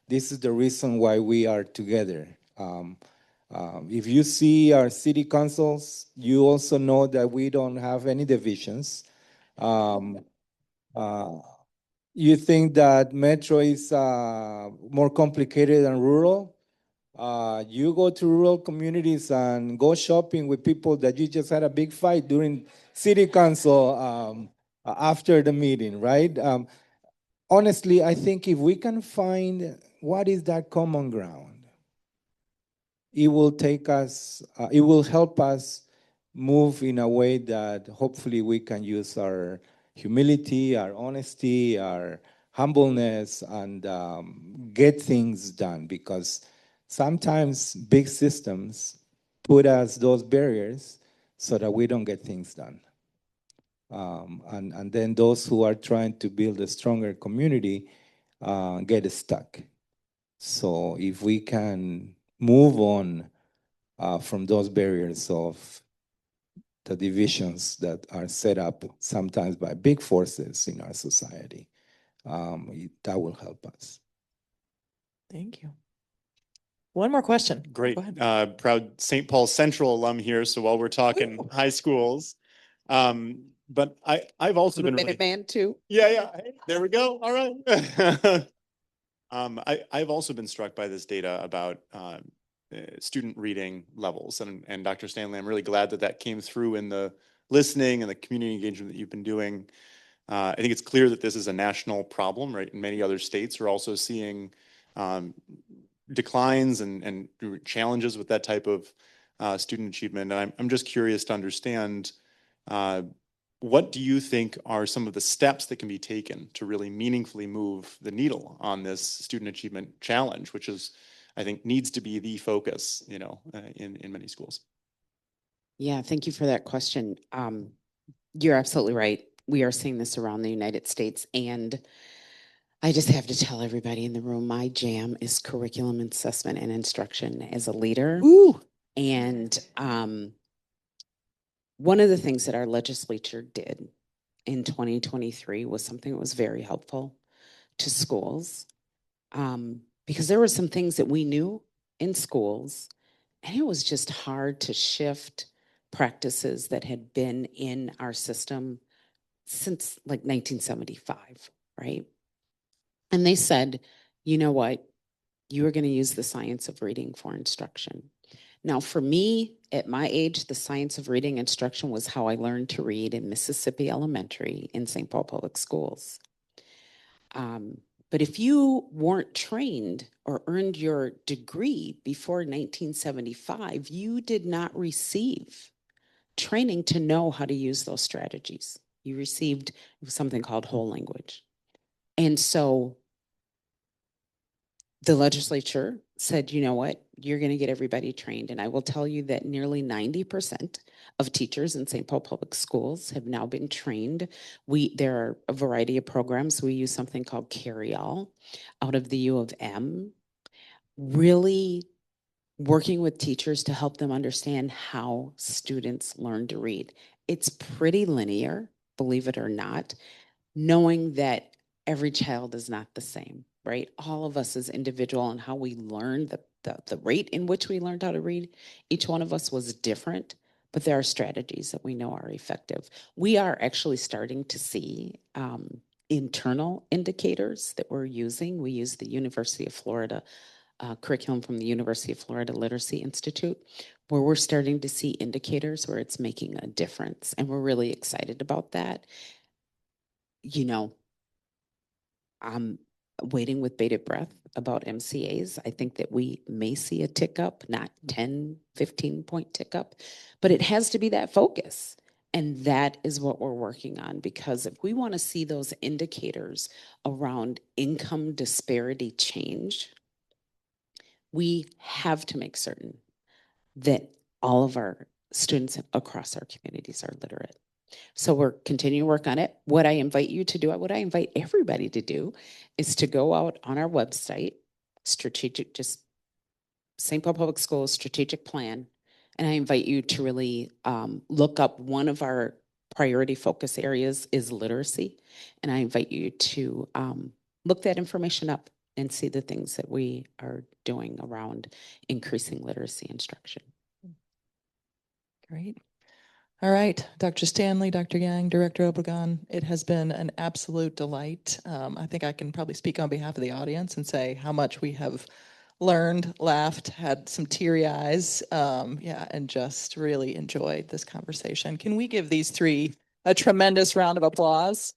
this is the reason why we are together. If you see our city councils, you also know that we don't have any divisions. You think that metro is more complicated than rural? You go to rural communities and go shopping with people that you just had a big fight during city council after the meeting, right? Honestly, I think if we can find what is that common ground, it will take us, it will help us move in a way that hopefully we can use our humility, our honesty, our humbleness, and get things done. Because sometimes big systems put us those barriers so that we don't get things done. And then those who are trying to build a stronger community get stuck. So if we can move on from those barriers of the divisions that are set up sometimes by big forces in our society, that will help us. Thank you. One more question. Great. Go ahead. Proud St. Paul Central alum here. So while we're talking high schools, but I've also been really, Minuteman too. yeah. Hey, there we go. All right. I've also been struck by this data about student reading levels, and Dr. Stanley, I'm really glad that that came through in the listening and the community engagement that you've been doing. I think it's clear that this is a national problem, right? And many other states are also seeing declines and challenges with that type of student achievement. And I'm just curious to understand, what do you think are some of the steps that can be taken to really meaningfully move the needle on this student achievement challenge, which is, I think, needs to be the focus, in many schools? Yeah, thank you for that question. You're absolutely right. We are seeing this around the United States, and I just have to tell everybody in the room, my jam is curriculum assessment and instruction as a leader. Ooh. And one of the things that our legislature did in 2023 was something that was very helpful to schools, because there were some things that we knew in schools, and it was just hard to shift practices that had been in our system since like 1975, right? And they said, you know what? You are going to use the science of reading for instruction. Now, for me, at my age, the science of reading instruction was how I learned to read in Mississippi Elementary in St. Paul Public Schools. But if you weren't trained or earned your degree before 1975, you did not receive training to know how to use those strategies. You received something called whole language. And so the legislature said, you know what, you're going to get everybody trained. And I will tell you that nearly 90% of teachers in St. Paul Public Schools have now been trained. There are a variety of programs. We use something called Carry All out of the U of M, really working with teachers to help them understand how students learn to read. It's pretty linear, believe it or not, knowing that every child is not the same, right? All of us is individual, and how we learn, the rate in which we learned how to read, each one of us was different, but there are strategies that we know are effective. We are actually starting to see internal indicators that we're using. We use the University of Florida curriculum from the University of Florida Literacy Institute, where we're starting to see indicators where it's making a difference. And we're really excited about that. I'm waiting with bated breath about MCAs. I think that we may see a tick up, not 10, 15 point tick up, but it has to be that focus. And that is what we're working on, because if we want to see those indicators around income disparity change, we have to make certain that all of our students across our communities are literate. So we're continuing to work on it. What I invite you to do, what I invite everybody to do, is to go out on our website, just St. Paul Public Schools strategic plan, And I invite you to really look up one of our priority focus areas is literacy. And I invite you to look that information up and see the things that we are doing around increasing literacy instruction. Great. All right, Dr. Stanley, Dr. Yang, Director Obregon, it has been an absolute delight. I think I can probably speak on behalf of the audience and say how much we have learned, laughed, had some teary eyes, yeah, and just really enjoyed this conversation. Can we give these three a tremendous round of applause?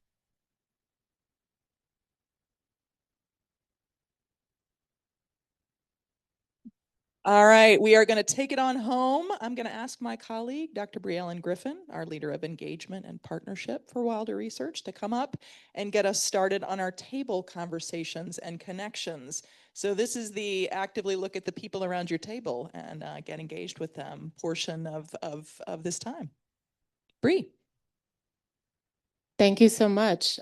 All right, we are going to take it on home. I'm going to ask my colleague, Dr. Briellen Griffin, our leader of engagement and partnership for Wilder Research, to come up and get us started on our table conversations and connections. So this is the actively look at the people around your table and get engaged with them portion of this time. Bree. Thank you so much.